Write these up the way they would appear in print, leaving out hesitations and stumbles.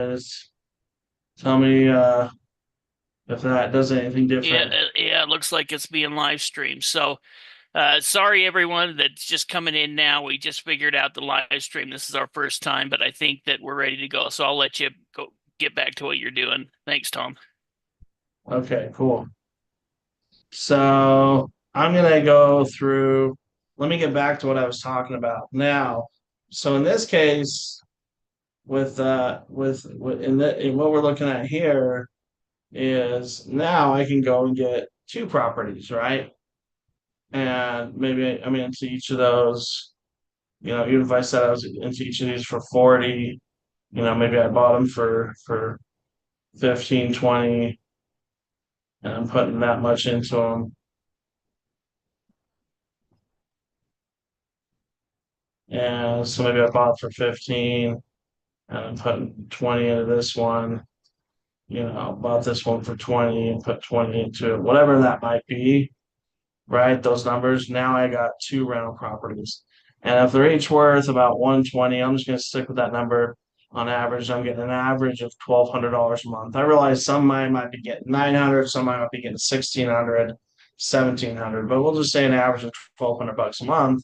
is. Tell me if that does anything Yeah, different. yeah, it looks like it's being live streamed. So, sorry everyone that's just coming in now. We just figured out the live stream. This is our first time, but I think that we're ready to go. So I'll let you go get back to what you're doing. Thanks, Tom. Okay, cool. So I'm gonna go through. Let me get back to what I was talking about now. So in this case, in what we're looking at here is now I can go and get two properties, right? And maybe I'm into each of those. Even if I said I was into each of these for 40, maybe I bought them for 15, 20, and I'm putting that much into them. And so maybe I bought for 15 and I'm putting 20 into this one. Bought this one for 20 and put 20 into it, whatever that might be, right? Those numbers. Now I got two rental properties. And if they're each worth about 120, I'm just going to stick with that number. On average, I'm getting an average of $1,200 a month. I realize some I might be getting 900, some I might be getting 1,600, 1,700, but we'll just say an average of 1,200 bucks a month.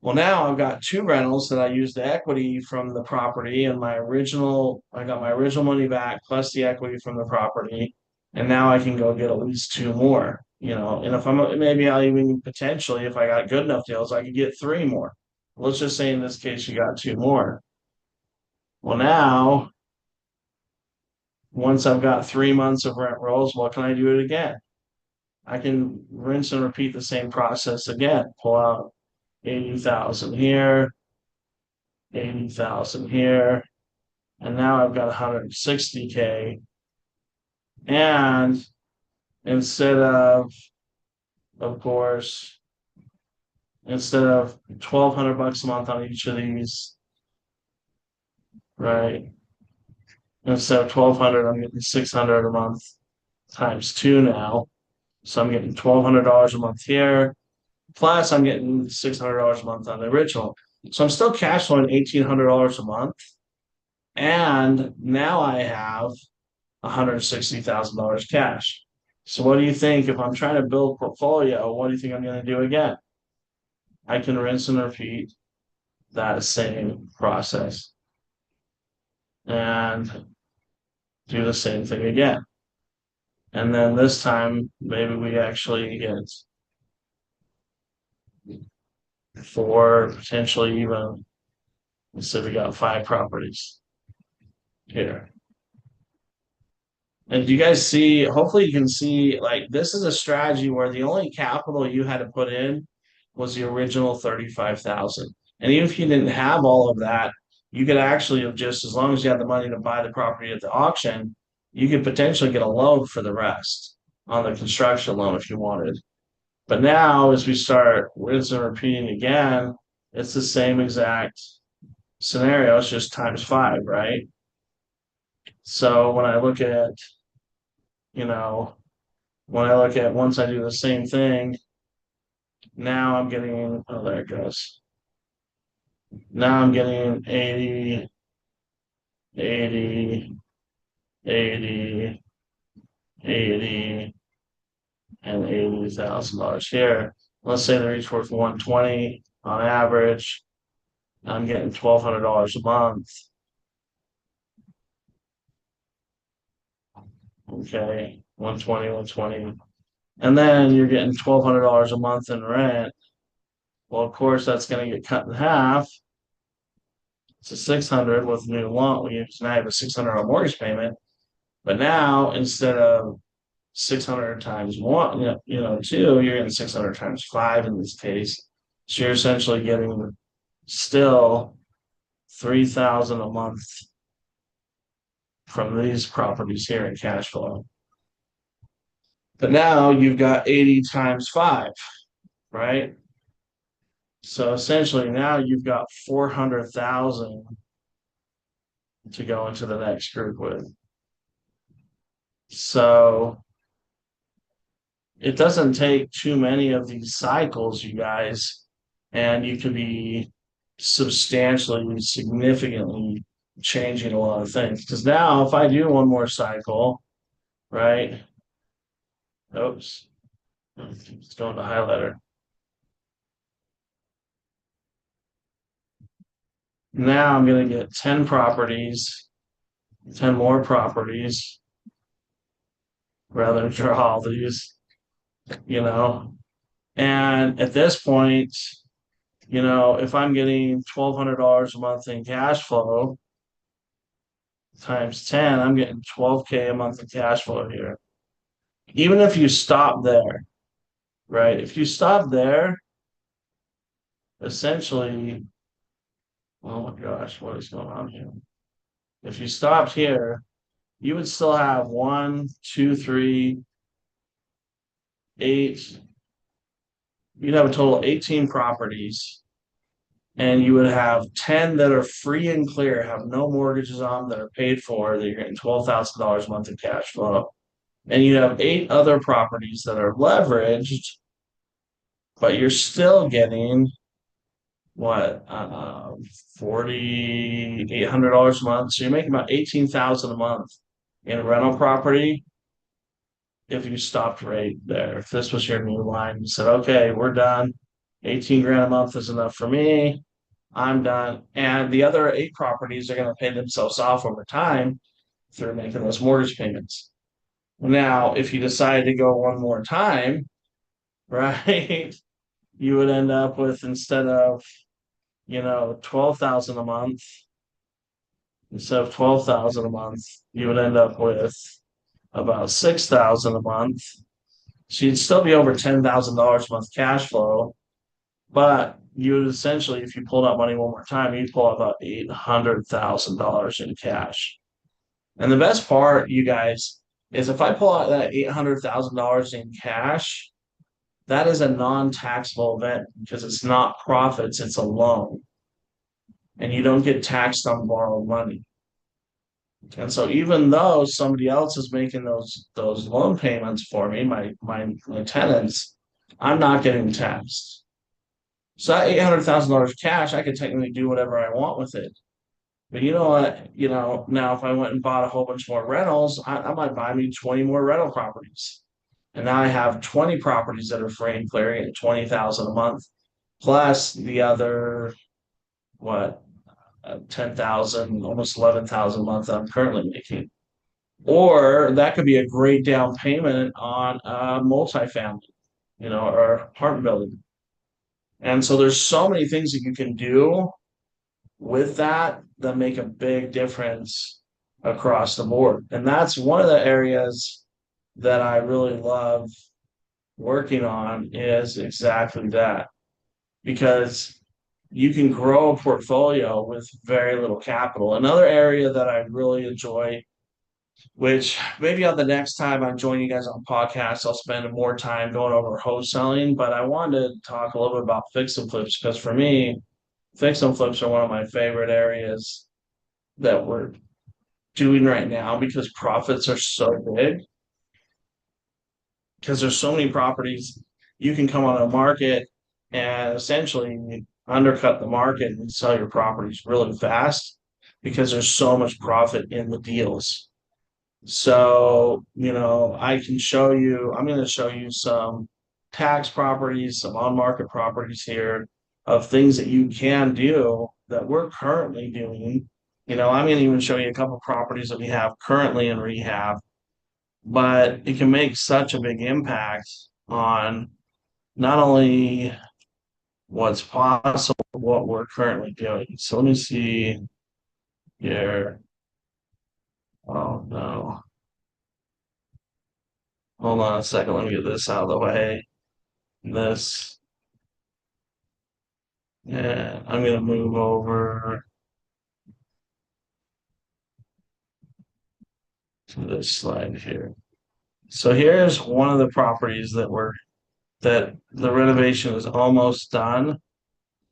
Well, now I've got two rentals that I used the equity from the property and I got my original money back plus the equity from the property. And now I can go get at least two more, and if maybe I'll even potentially, if I got good enough deals, I could get three more. Let's just say in this case, you got two more. Well, now, once I've got 3 months of rent rolls, what can I do it again? I can rinse and repeat the same process again. Pull out 80,000 here, 80,000 here, and now I've got 160K. And instead of course, instead of 1,200 bucks a month on each of these, right? Instead of 1,200, I'm getting 600 a month times two now. So I'm getting $1,200 a month here. Plus, I'm getting $600 a month on the original. So I'm still cash flowing $1,800 a month. And now I have $160,000 cash. So what do you think if I'm trying to build portfolio? What do you think I'm going to do again? I can rinse and repeat that same process and do the same thing again. And then this time, maybe we actually get four, potentially even, let's say we got five properties here. And do you guys see, hopefully you can see, like, this is a strategy where the only capital you had to put in was the original 35,000. And even if you didn't have all of that, you could actually have just, as long as you had the money to buy the property at the auction, you could potentially get a loan for the rest on the construction loan if you wanted. But now, as we start rinsing and repeating again, it's the same exact scenario. It's just times five, right? So when I look at, you know, when I look at once I do the same thing, now I'm getting, oh, there it goes. Now I'm getting 80, 80, 80, 80, and $80,000 here. Let's say they're each worth 120 on average. I'm getting $1,200 a month. Okay, 120, 120. And then you're getting $1,200 a month in rent. Well, of course, that's going to get cut in half to 600 with new loan. Now I have a 600 on mortgage payment. But now instead of 600 times one, two, you're getting 600 times five in this case. So you're essentially getting still 3,000 a month from these properties here in cash flow. But now you've got 80 times five, right? So essentially now you've got 400,000 to go into the next group with. So it doesn't take too many of these cycles, you guys, and you can be substantially, significantly changing a lot of things. Because now, if I do one more cycle, right? Oops, it's going to highlighter. Now I'm going to get 10 properties, 10 more properties, rather than draw all these, you know. And at this point, if I'm getting $1,200 a month in cash flow times 10, I'm getting 12K a month in cash flow here. Even if you stop there, right? If you stop there, essentially, oh my gosh, what is going on here? If you stopped here, you would still have one, two, three, eight. You'd have a total of 18 properties, and you would have 10 that are free and clear, have no mortgages on them, that are paid for, that you're getting $12,000 a month in cash flow. And you have eight other properties that are leveraged, but you're still getting what, $4,800 a month. So you're making about 18,000 a month in a rental property. If you stopped right there, if this was your new line, you said, okay, we're done. 18 grand a month is enough for me. I'm done. And the other eight properties are going to pay themselves off over time through making those mortgage payments. Now, if you decide to go one more time, right, you would end up with, instead of 12,000 a month, instead of 12,000 a month, you would end up with about 6,000 a month. So you'd still be over $10,000 a month cash flow, but you would essentially, if you pulled out money one more time, you'd pull out about $800,000 in cash. And the best part, you guys, is if I pull out that $800,000 in cash, that is a non-taxable event because it's not profits, it's a loan. And you don't get taxed on borrowed money. And so even though somebody else is making those loan payments for me, my tenants, I'm not getting taxed. So that $800,000 cash, I could technically do whatever I want with it. But you know what? Now if I went and bought a whole bunch more rentals, I might buy me 20 more rental properties. And now I have 20 properties that are free and clear at 20,000 a month, plus the other, what, 10,000, almost 11,000 a month that I'm currently making. Or that could be a great down payment on a multifamily, or apartment building. And so there's so many things that you can do with that make a big difference across the board. And that's one of the areas that I really love working on, is exactly that. Because you can grow a portfolio with very little capital. Another area that I really enjoy, which maybe on the next time I join you guys on podcast, I'll spend more time going over wholesaling. But I wanted to talk a little bit about fix and flips, because for me, fix and flips are one of my favorite areas that we're doing right now, because profits are so big. Because there's so many properties, you can come on a market and essentially undercut the market and sell your properties really fast, because there's so much profit in the deals. So, I'm going to show you some tax properties, some on market properties here, of things that you can do that we're currently doing. I'm going to even show you a couple properties that we have currently in rehab, but it can make such a big impact on not only what's possible, but what we're currently doing. So let me see here. Oh no. Hold on a second. Let me get this out of the way. This. Yeah, I'm gonna move over to this slide here. So here's one of the properties that the renovation is almost done.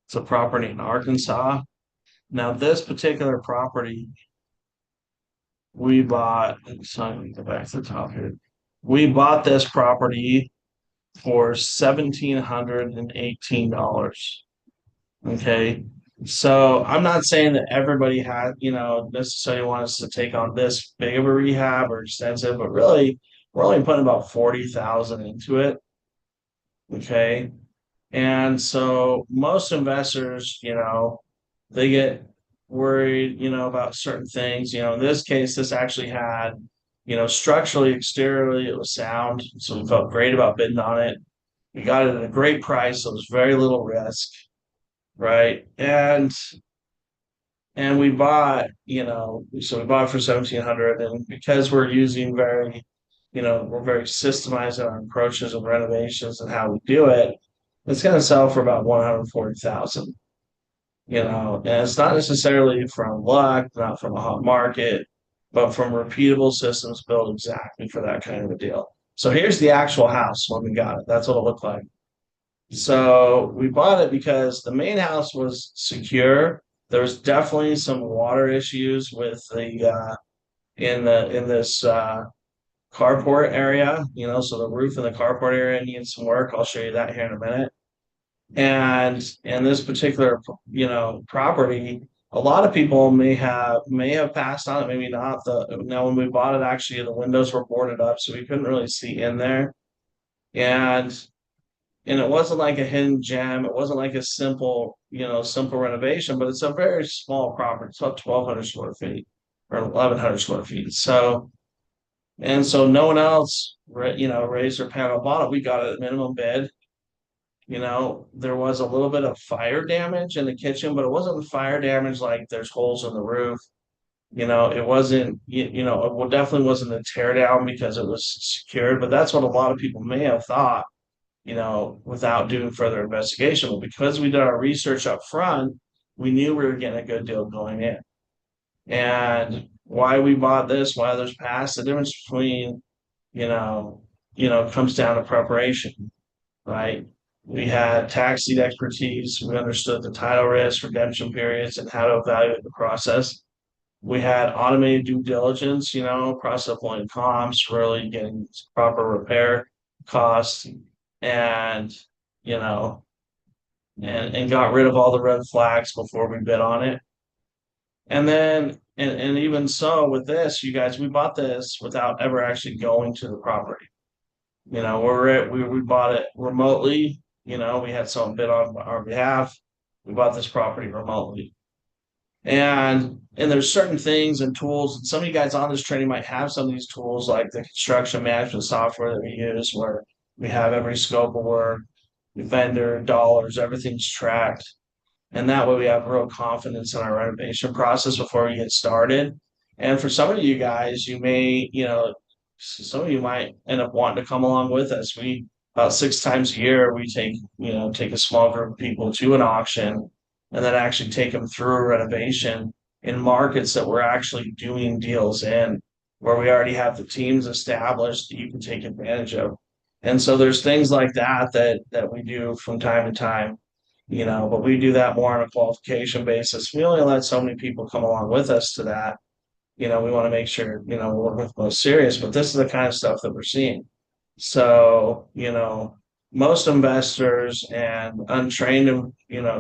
It's a property in Arkansas. Now, this particular property we bought, so I'm gonna go back to the top here. We bought this property for $1,718. Okay. So I'm not saying that everybody had, necessarily wants to take on this big of a rehab or extensive, but really we're only putting about 40,000 into it. Okay. And so most investors, they get worried, about certain things. In this case, this actually had, structurally, exteriorly, it was sound. So we felt great about bidding on it. We got it at a great price, so it was very little risk, right? And we bought, so we bought for 1,700, and because we're using we're very systemized in our approaches and renovations and how we do it, it's going to sell for about 140,000. And it's not necessarily from luck, not from a hot market, but from repeatable systems built exactly for that kind of a deal. So here's the actual house when we got it. That's what it looked like. So we bought it because the main house was secure. There was definitely some water issues with the in this carport area, so the roof in the carport area needs some work. I'll show you that here in a minute. And in this particular, property, a lot of people may have passed on it, maybe not. Now when we bought it, actually the windows were boarded up, so we couldn't really see in there. And and it wasn't like a hidden gem. It wasn't like a simple renovation, but it's a very small property. It's about 1,200 square feet or 1,100 square feet. So no one else, raised their panel bought it. We got it at minimum bid. There was a little bit of fire damage in the kitchen, but it wasn't fire damage like there's holes in the roof. It wasn't, it definitely wasn't a tear down because it was secured, but that's what a lot of people may have thought, without doing further investigation. But because we did our research up front, we knew we were getting a good deal going in. And why we bought this, why others passed, the difference between, you know, comes down to preparation, right? We had tax deed expertise. We understood the title risk, redemption periods, and how to evaluate the process. We had automated due diligence, process pulling comps, really getting proper repair costs, and you know, and got rid of all the red flags before we bid on it. And then, and even so, with this, you guys, we bought this without ever actually going to the property. We bought it remotely. We had someone bid on our behalf. We bought this property remotely. And there's certain things and tools, and some of you guys on this training might have some of these tools, like the construction management software that we use, where we have every scope of work, vendor, dollars, everything's tracked. And that way we have real confidence in our renovation process before we get started. And for some of you guys, some of you might end up wanting to come along with us. We about 6 times a year we take a small group of people to an auction and then actually take them through a renovation in markets that we're actually doing deals in, where we already have the teams established that you can take advantage of. And so there's things like that we do from time to time, but we do that more on a qualification basis. We only let so many people come along with us to that. We want to make sure, we're with most serious, but this is the kind of stuff that we're seeing. So, most investors and untrained,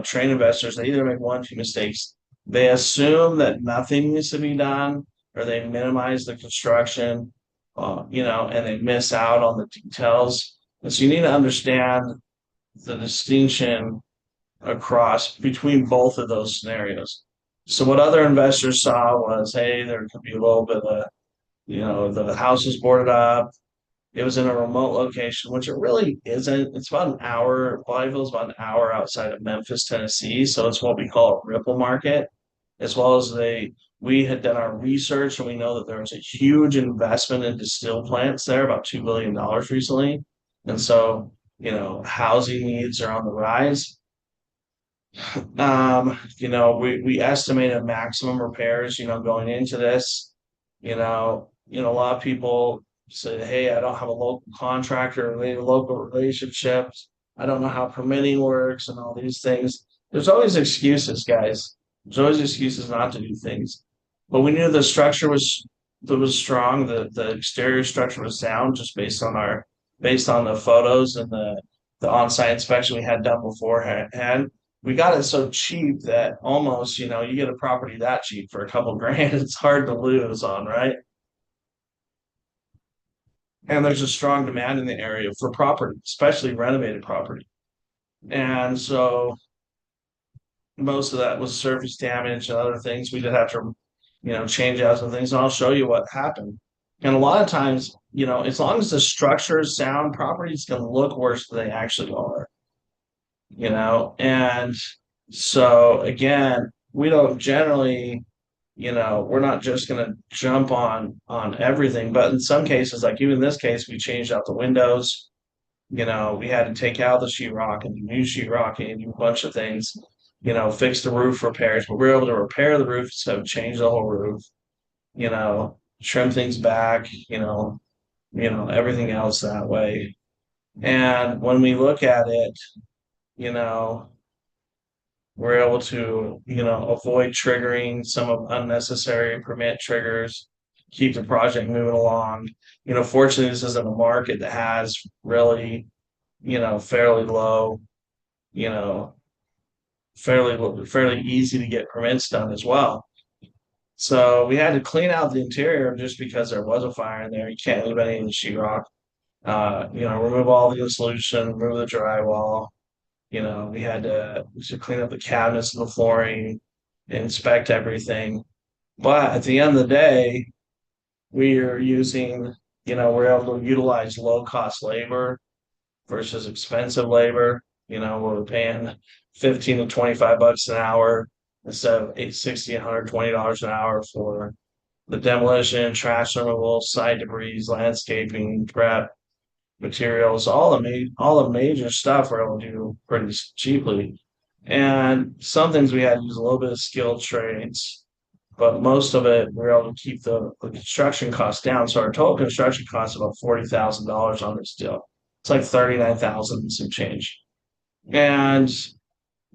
trained investors, they either make one, two mistakes. They assume that nothing needs to be done, or they minimize the construction, and they miss out on the details. And so you need to understand the distinction across between both of those scenarios. So what other investors saw was, hey, there could be a little bit of, the house is boarded up. It was in a remote location, which it really isn't. It's about an hour, Blytheville is about an hour outside of Memphis, Tennessee. So it's what we call a ripple market, as well as we had done our research and we know that there was a huge investment in distill plants there, about $2 billion recently. And so, housing needs are on the rise. We estimated maximum repairs, going into this. A lot of people say, hey, I don't have a local contractor, or local relationships. I don't know how permitting works and all these things. There's always excuses, guys. There's always excuses not to do things. But we knew the structure was strong, the exterior structure was sound, just based on the photos and the on-site inspection we had done beforehand. we got it so cheap that almost, you get a property that cheap for a couple grand, it's hard to lose on, right? And there's a strong demand in the area for property, especially renovated property. And so most of that was surface damage and other things. We did have to, change out some things, and I'll show you what happened. And a lot of times, as long as the structure is sound, properties can look worse than they actually are, and so again, we don't generally, we're not just going to jump on everything, but in some cases, like even in this case, we changed out the windows. We had to take out the sheetrock and do new sheetrock and do a bunch of things, fix the roof repairs, but we were able to repair the roof, so change the whole roof, trim things back, everything else that way. And when we look at it, you know, we're able to, avoid triggering some of unnecessary permit triggers, keep the project moving along. Fortunately, this isn't a market that has really, fairly low, you know, fairly easy to get permits done as well. So we had to clean out the interior just because there was a fire in there. You can't leave any of the sheetrock. Remove all the insulation, remove the drywall. We had to clean up the cabinets and the flooring, inspect everything. But at the end of the day, we are using, we're able to utilize low cost labor versus expensive labor. We're paying 15 to 25 bucks an hour instead of 860, $120 an hour for the demolition, trash removal, site debris, landscaping, prep, materials, all the major stuff we're able to do pretty cheaply. And some things we had to use a little bit of skilled trades, but most of it we're able to keep the construction costs down. So our total construction cost is about $40,000 on this deal. It's like 39,000 and some change. And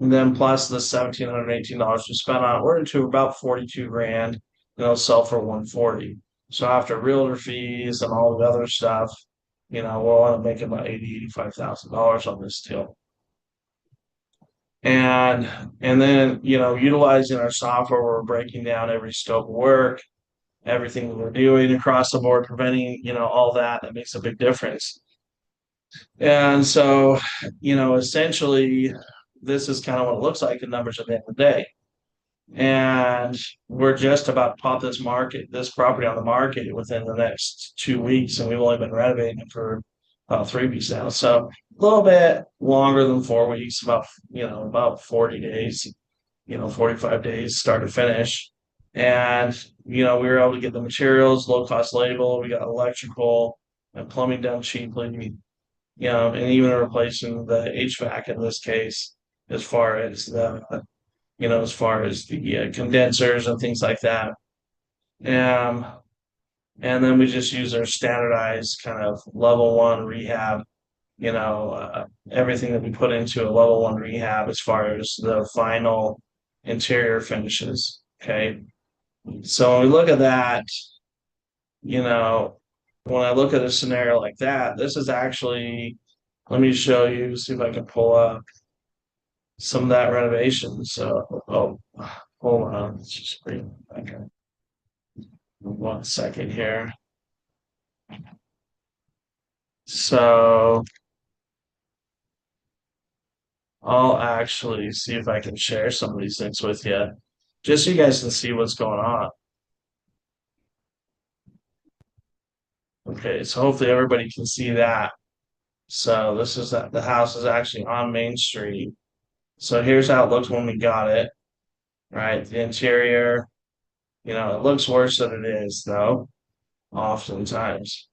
then plus the $1,718 we spent on it, we're into about 42 grand, and it'll sell for 140. So after realtor fees and all the other stuff, we'll want to make about $85,000 on this deal. And then, utilizing our software, we're breaking down every scope of work, everything that we're doing across the board, preventing, all that. That makes a big difference. And so, essentially, this is kind of what it looks like in numbers at the end of the day. And we're just about to pop this property on the market within the next 2 weeks, and we've only been renovating it for about 3 weeks now. So a little bit longer than 4 weeks, about 40 days, 45 days start to finish. And we were able to get the materials, low cost label. We got electrical and plumbing done cheaply, and even replacing the HVAC in this case, as far as the condensers and things like that. Um, and then we just use our standardized kind of level one rehab, everything that we put into a level one rehab as far as the final interior finishes. Okay. So when we look at that, you know, when I look at a scenario like that, this is actually, let me show you, see if I can pull up some of that renovation. So, hold on, let's just bring okay. 1 second here. So I'll actually see if I can share some of these things with you, just so you guys can see what's going on. Okay, so hopefully everybody can see that. So this is that the house is actually on Main Street. So here's how it looked when we got it, right? The interior, it looks worse than it is, though, oftentimes.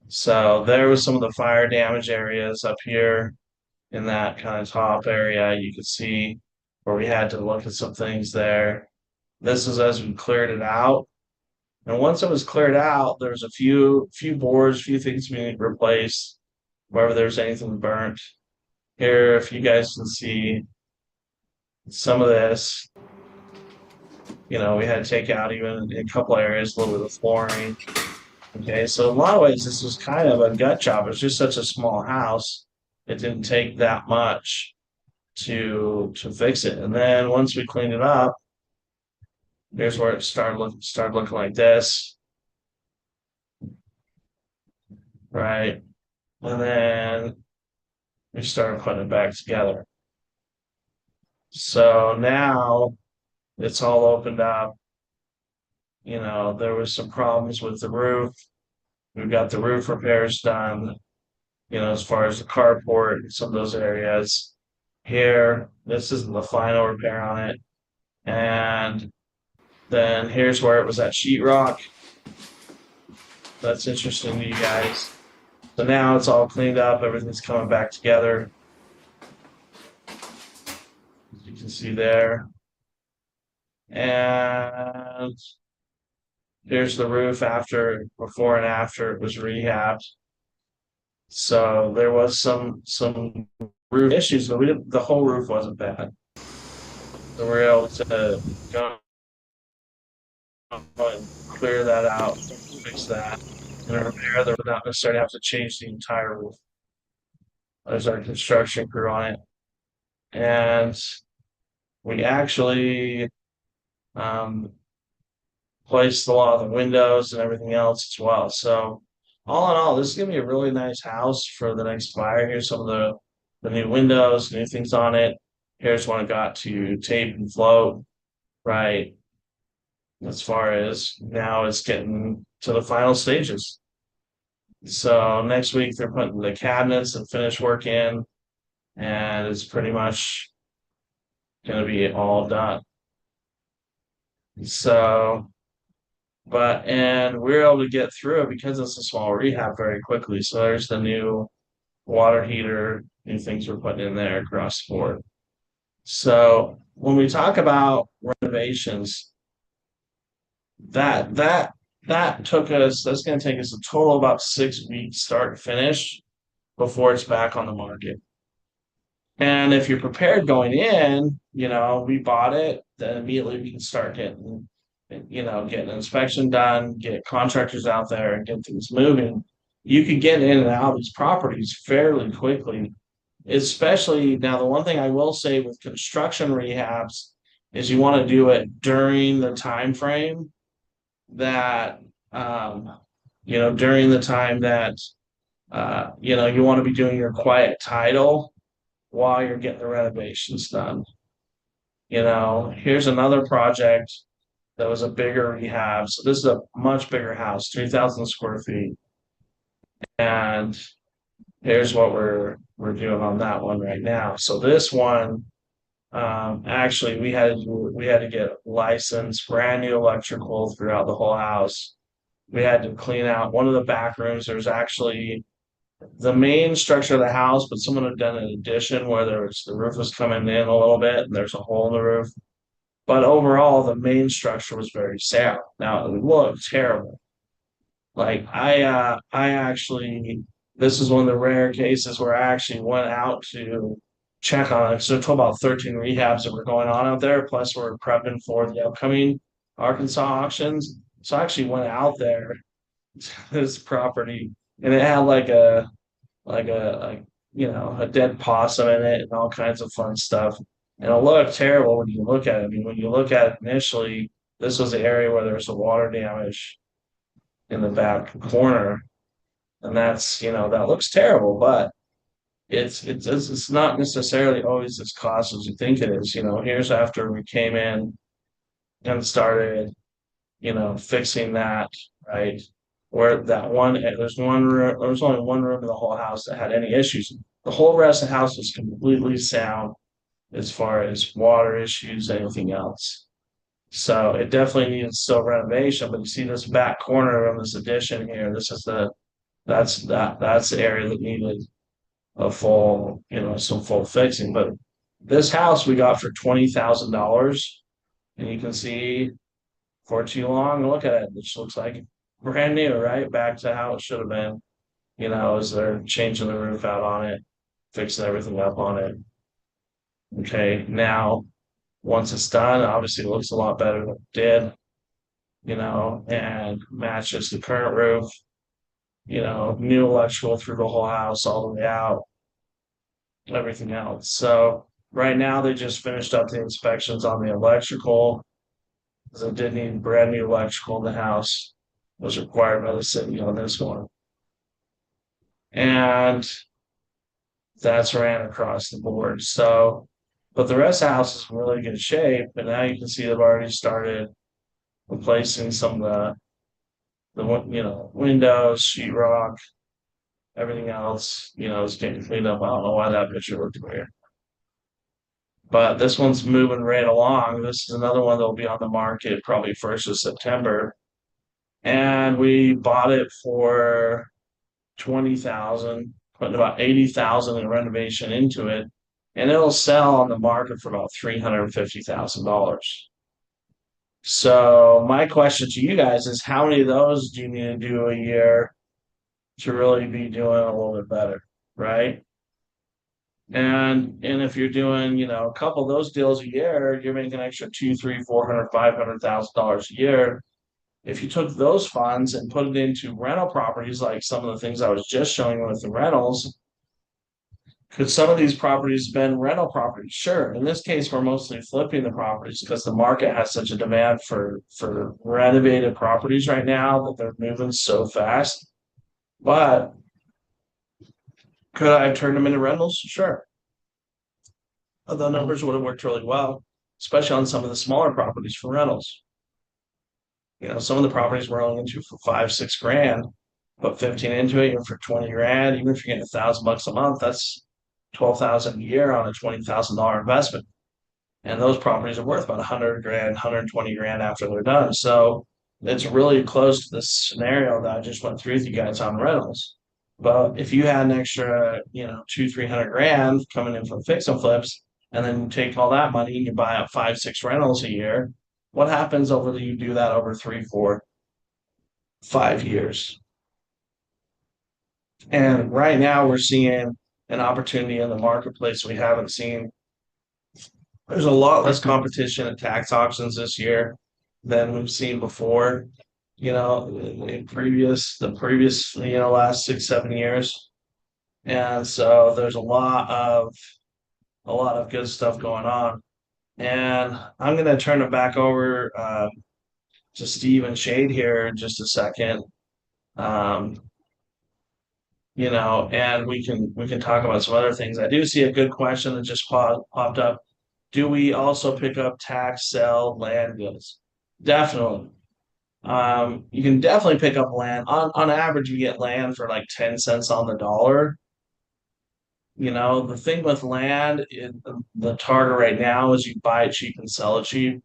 So there was some of the fire damage areas up here in that kind of top area. You could see where we had to look at some things there. This is as we cleared it out. And once it was cleared out, there was a few boards, few things we need to replace, wherever there's anything burnt. Here, if you guys can see some of this, we had to take out even in a couple areas, a little bit of flooring. Okay, so in a lot of ways, this was kind of a gut job. It was just such a small house. It didn't take that much. to fix it. And then once we cleaned it up, here's where it started looking like this, right? And then we started putting it back together. So now it's all opened up. There was some problems with the roof. We've got the roof repairs done, as far as the carport and some of those areas. Here, this is the final repair on it. And then here's where it was at sheetrock. That's interesting to you guys. So now it's all cleaned up, everything's coming back together. As you can see there. And here's the roof before and after it was rehabbed. So there was some roof issues, but the whole roof wasn't bad. So we were able to go and clear that out, fix that, and repair that without necessarily have to change the entire roof. There's our construction crew on it. And we actually placed a lot of the windows and everything else as well. So all in all, this is gonna be a really nice house for the next buyer. Here's some of the new windows, new things on it. Here's when it got to tape and float, right? As far as now it's getting to the final stages. So next week they're putting the cabinets and finish work in, and it's pretty much gonna be all done. So, and we were able to get through it because it's a small rehab very quickly. So there's the new water heater, new things we're putting in there across the board. So when we talk about renovations, that that that's going to take us a total of about 6 weeks start to finish before it's back on the market. And if you're prepared going in, we bought it, then immediately we can start getting an inspection done, get contractors out there and get things moving. You can get in and out of these properties fairly quickly, especially now. The one thing I will say with construction rehabs is you want to do it during the time frame that, during the time that, you want to be doing your quiet title while you're getting the renovations done. Here's another project that was a bigger rehab. So this is a much bigger house, 3,000 square feet. And here's what we're doing on that one right now. So this one, actually we had to get licensed, brand new electrical throughout the whole house. We had to clean out one of the back rooms. There's actually the main structure of the house, but someone had done an addition where the roof was coming in a little bit and there's a hole in the roof. But overall, the main structure was very sound. Now it looked terrible. Like I actually, this is one of the rare cases where I actually went out to check on it. So total about 13 rehabs that were going on out there. Plus we're prepping for the upcoming Arkansas auctions. So I actually went out there to this property, and it had like a dead possum in it and all kinds of fun stuff. And it looked terrible when you look at it. I mean, when you look at it initially, this was the area where there was a water damage in the back corner, and that looks terrible, but it's not necessarily always as costly as you think it is. Here's after we came in and started, fixing that, right? Where there's one room, there was only one room in the whole house that had any issues. The whole rest of the house was completely sound as far as water issues, anything else. So it definitely needs still renovation. But you see this back corner of this addition here. That's the area that needed a full, some full fixing. But this house we got for $20,000, and you can see for too long. Look at it; it just looks like brand new, right? Back to how it should have been. As they're changing the roof out on it, fixing everything up on it. Okay, now once it's done, obviously it looks a lot better than it did, and matches the current roof, new electrical through the whole house all the way out, everything else. So Right now, they just finished up the inspections on the electrical, because it did need brand new electrical in the house, was required by the city on this one. And that's ran across the board. So, but the rest of the house is in really good shape. And now you can see they've already started replacing some of the windows, sheetrock, everything else, is getting cleaned up. I don't know why that picture looked weird. But this one's moving right along. This is another one that'll be on the market probably 1st of September. And we bought it for 20,000, putting about 80,000 in renovation into it, and it'll sell on the market for about $350,000. So my question to you guys is, how many of those do you need to do a year to really be doing a little bit better, right? And if you're doing, a couple of those deals a year, you're making an extra two, three, 400, $500,000 a year. If you took those funds and put it into rental properties, like some of the things I was just showing you with the rentals, could some of these properties have been rental properties? Sure. In this case, we're mostly flipping the properties because the market has such a demand for renovated properties right now that they're moving so fast. But could I have turned them into rentals? Sure. The numbers would have worked really well, especially on some of the smaller properties for rentals. Some of the properties we're only into for 5, 6 grand, put 15 into it, even for 20 grand, even if you're getting $1,000 a month, that's 12,000 a year on a $20,000 investment. And those properties are worth about 100 grand, 120 grand after they're done. So it's really close to the scenario that I just went through with you guys on rentals. But if you had an extra, 200, 300 grand coming in from fix and flips, and then you take all that money and you buy up 5, 6 rentals a year, what happens over you do that over 3, 4, 5 years? And right now we're seeing an opportunity in the marketplace we haven't seen. There's a lot less competition at tax auctions this year than we've seen before, in the previous, last 6, 7 years. And so there's a lot of good stuff going on. And I'm gonna turn it back over to Steve and Shade here in just a second. Um, and we can talk about some other things. I do see a good question that just popped up. Do we also pick up tax sale land deals? Definitely. You can definitely pick up land. On average, you get land for like 10 cents on the dollar. The thing with land, the target right now is you buy it cheap and sell it cheap.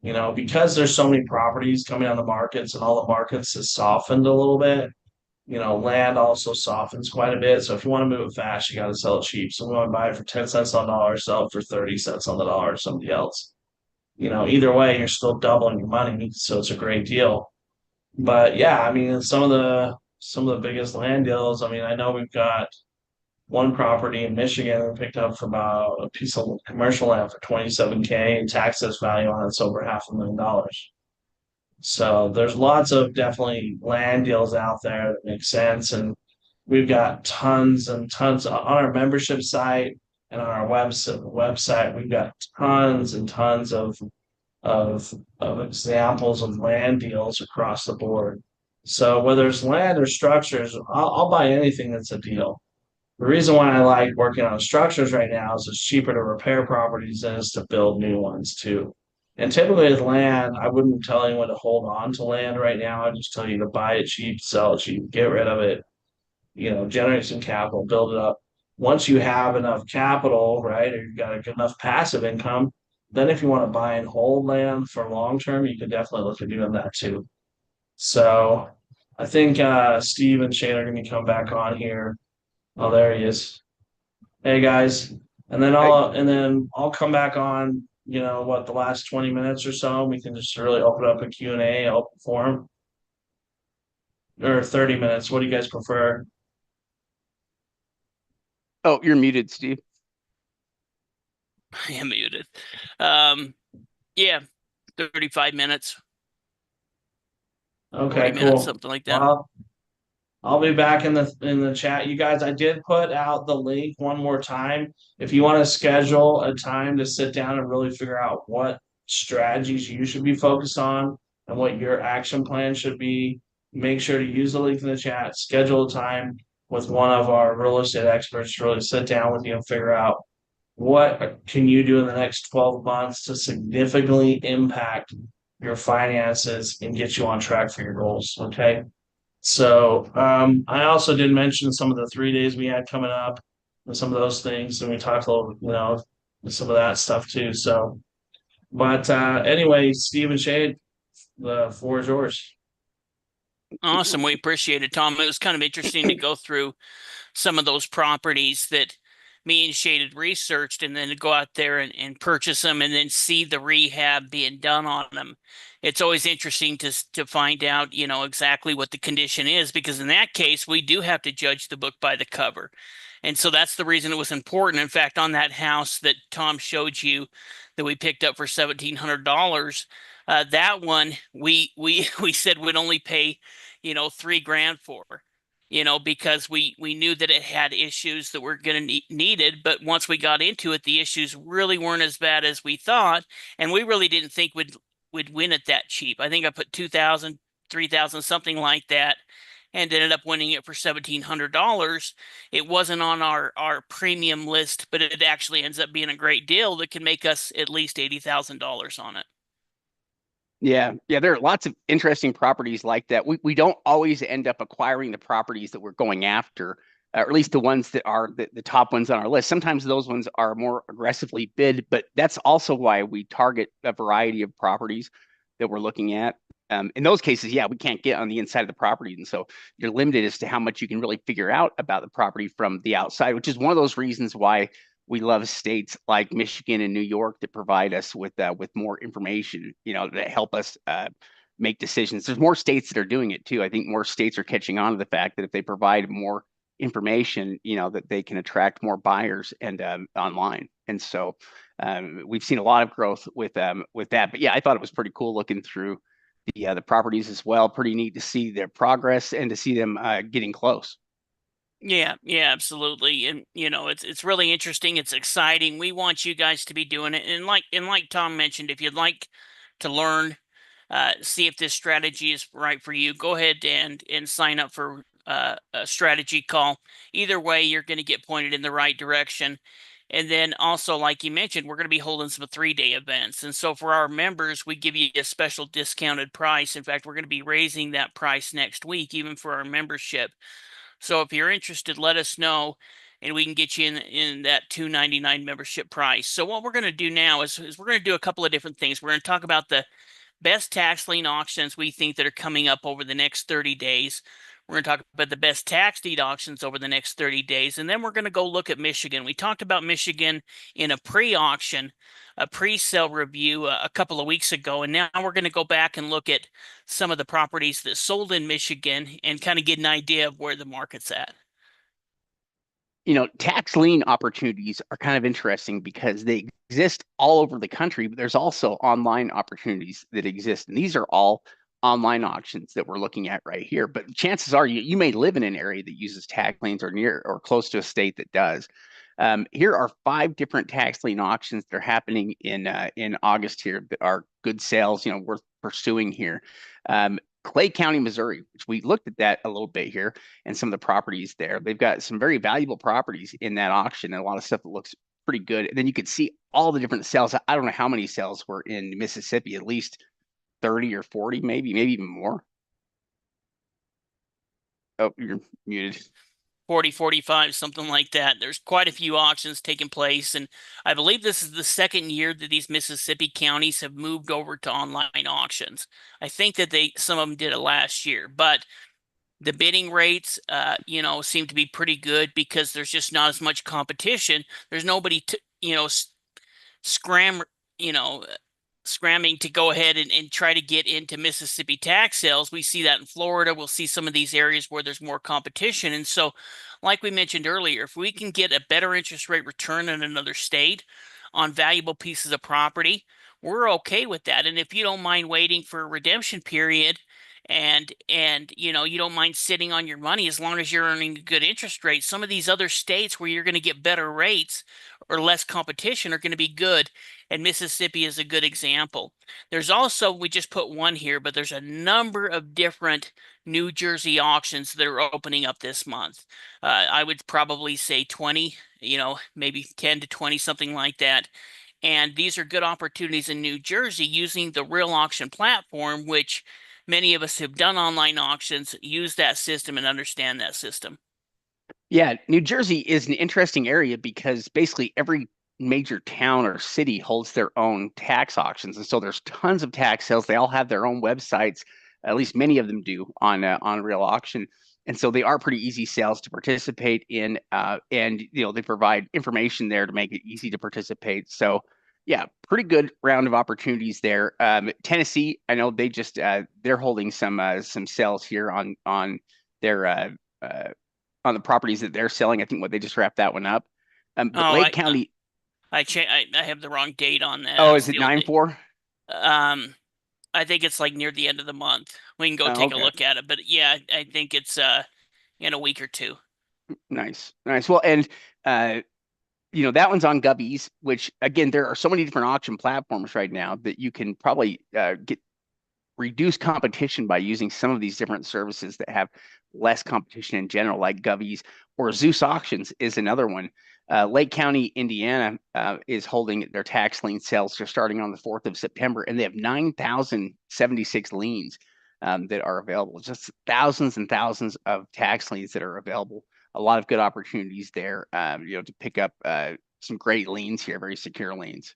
Because there's so many properties coming on the markets and all the markets has softened a little bit. Land also softens quite a bit. So if you want to move it fast, you got to sell it cheap. So we want to buy it for 10 cents on the dollar, sell it for 30 cents on the dollar to somebody else. Either way, you're still doubling your money. So it's a great deal. But yeah, I mean, some of the biggest land deals. I mean, I know we've got one property in Michigan we picked up for about a piece of commercial land for 27K and tax value on it's over $500,000. So there's lots of definitely land deals out there that make sense. And we've got tons and tons on our membership site and on our website. We've got tons and tons of examples of land deals across the board. So whether it's land or structures, I'll buy anything that's a deal. The reason why I like working on structures right now is it's cheaper to repair properties than it is to build new ones too. And typically with land, I wouldn't tell anyone to hold on to land right now. I'd just tell you to buy it cheap, sell it cheap, get rid of it, generate some capital, build it up. Once you have enough capital, right, or you've got a good enough passive income, then if you want to buy and hold land for long term, you can definitely look at doing that too. So I think Steve and Shane are going to come back on here. Oh, there he is. Hey guys, and then I'll come back on. The last 20 minutes or so, we can just really open up a Q&A, open forum, or 30 minutes. What do you guys prefer? Oh, you're muted, Steve. I am muted. Yeah, 35 minutes. Okay, 40 minutes, cool. something like that. Well, I'll be back in the chat. You guys, I did put out the link one more time. If you want to schedule a time to sit down and really figure out what strategies you should be focused on and what your action plan should be, make sure to use the link in the chat, schedule a time with one of our real estate experts to really sit down with you and figure out what can you do in the next 12 months to significantly impact your finances and get you on track for your goals. Okay. So I also did mention some of the 3 days we had coming up and some of those things, and we talked a little, some of that stuff too. So, but anyway, Steve and Shade, the floor is yours. Awesome. We appreciate it, Tom. It was kind of interesting to go through some of those properties that me and Shade had researched, and then to go out there and purchase them and then see the rehab being done on them. It's always interesting to find out, exactly what the condition is, because in that case, we do have to judge the book by the cover. And so that's the reason it was important. In fact, on that house that Tom showed you that we picked up for $1,700, that one we said we'd only pay, $3,000 for, because we knew that it had issues that were going to needed. But once we got into it, the issues really weren't as bad as we thought, and we really didn't think we'd win it that cheap. I think I put 2,000, 3,000, something like that, and ended up winning it for $1,700. It wasn't on our premium list, but it actually ends up being a great deal that can make us at least $80,000 on it. Yeah, there are lots of interesting properties like that. We don't always end up acquiring the properties that we're going after, or at least the ones that are the top ones on our list. Sometimes those ones are more aggressively bid, but that's also why we target a variety of properties that we're looking at. In those cases, yeah, we can't get on the inside of the property, and so you're limited as to how much you can really figure out about the property from the outside, which is one of those reasons why we love states like Michigan and New York that provide us with more information, that help us make decisions. There's more states that are doing it too. I think more states are catching on to the fact that if they provide more information, that they can attract more buyers and online. And so we've seen a lot of growth with that. But yeah, I thought it was pretty cool looking through the properties as well. Pretty neat to see their progress and to see them getting close. Yeah, absolutely. And it's really interesting. It's exciting. We want you guys to be doing it. And like Tom mentioned, if you'd like to learn, see if this strategy is right for you, go ahead and sign up for a strategy call. Either way, you're going to get pointed in the right direction. And then also, like you mentioned, we're going to be holding some 3-day events. And so for our members, we give you a special discounted price. In fact, we're going to be raising that price next week, even for our membership. So if you're interested, let us know, and we can get you in that $299 membership price. So what we're going to do now is we're going to do a couple of different things. We're going to talk about the best tax lien auctions we think that are coming up over the next 30 days. We're going to talk about the best tax deed auctions over the next 30 days. And then we're going to go look at Michigan. We talked about Michigan in a pre-auction, a pre-sale review a couple of weeks ago. And now we're going to go back and look at some of the properties that sold in Michigan and kind of get an idea of where the market's at. Tax lien opportunities are kind of interesting because they exist all over the country, but there's also online opportunities that exist. And these are all online auctions that we're looking at right here. But chances are you may live in an area that uses tax liens or near or close to a state that does. Here are 5 different tax lien auctions that are happening in August here that are good sales, worth pursuing here. Clay County, Missouri, which we looked at that a little bit here and some of the properties there. They've got some very valuable properties in that auction and a lot of stuff that looks pretty good. And then you could see all the different sales. I don't know how many sales were in Mississippi, at least 30 or 40, maybe even more. Oh, you're muted. 40, 45, something like that. There's quite a few auctions taking place, and I believe this is the second year that these Mississippi counties have moved over to online auctions. I think that some of them did it last year, but the bidding rates, seem to be pretty good because there's just not as much competition. There's nobody to, scram, scramming to go ahead and try to get into Mississippi tax sales. We see that in Florida. We'll see some of these areas where there's more competition. And so, like we mentioned earlier, if we can get a better interest rate return in another state on valuable pieces of property, we're okay with that. And if you don't mind waiting for a redemption period and you don't mind sitting on your money as long as you're earning a good interest rate. Some of these other states where you're going to get better rates or less competition are going to be good, and Mississippi is a good example. There's also, we just put one here, but there's a number of different New Jersey auctions that are opening up this month. I would probably say 20, maybe 10 to 20, something like that. And these are good opportunities in New Jersey using the real auction platform, which many of us have done online auctions, use that system, and understand that system. Yeah, New Jersey is an interesting area because basically every major town or city holds their own tax auctions, and so there's tons of tax sales. They all have their own websites, at least many of them do on real auction, and so they are pretty easy sales to participate in. And they provide information there to make it easy to participate. So yeah, pretty good round of opportunities there. Tennessee, I know they just they're holding some sales here their on the properties that they're selling. I think they just wrapped that one up. But Oh, Lake County. I have the wrong date on that. Oh, That is was it the old date. 9/4? I think it's like near the end of the month. We can go Oh, take a okay. look at it, but yeah, I think it's in a week or two. Nice. Well, and that one's on Gubby's, which again, there are so many different auction platforms right now that you can probably get reduce competition by using some of these different services that have less competition in general, like Gubby's or Zeus Auctions is another one. Lake County, Indiana, is holding their tax lien sales. They're starting on the 4th of September, and they have 9,076 liens that are available. Just thousands and thousands of tax liens that are available. A lot of good opportunities there, to pick up some great liens here, very secure liens.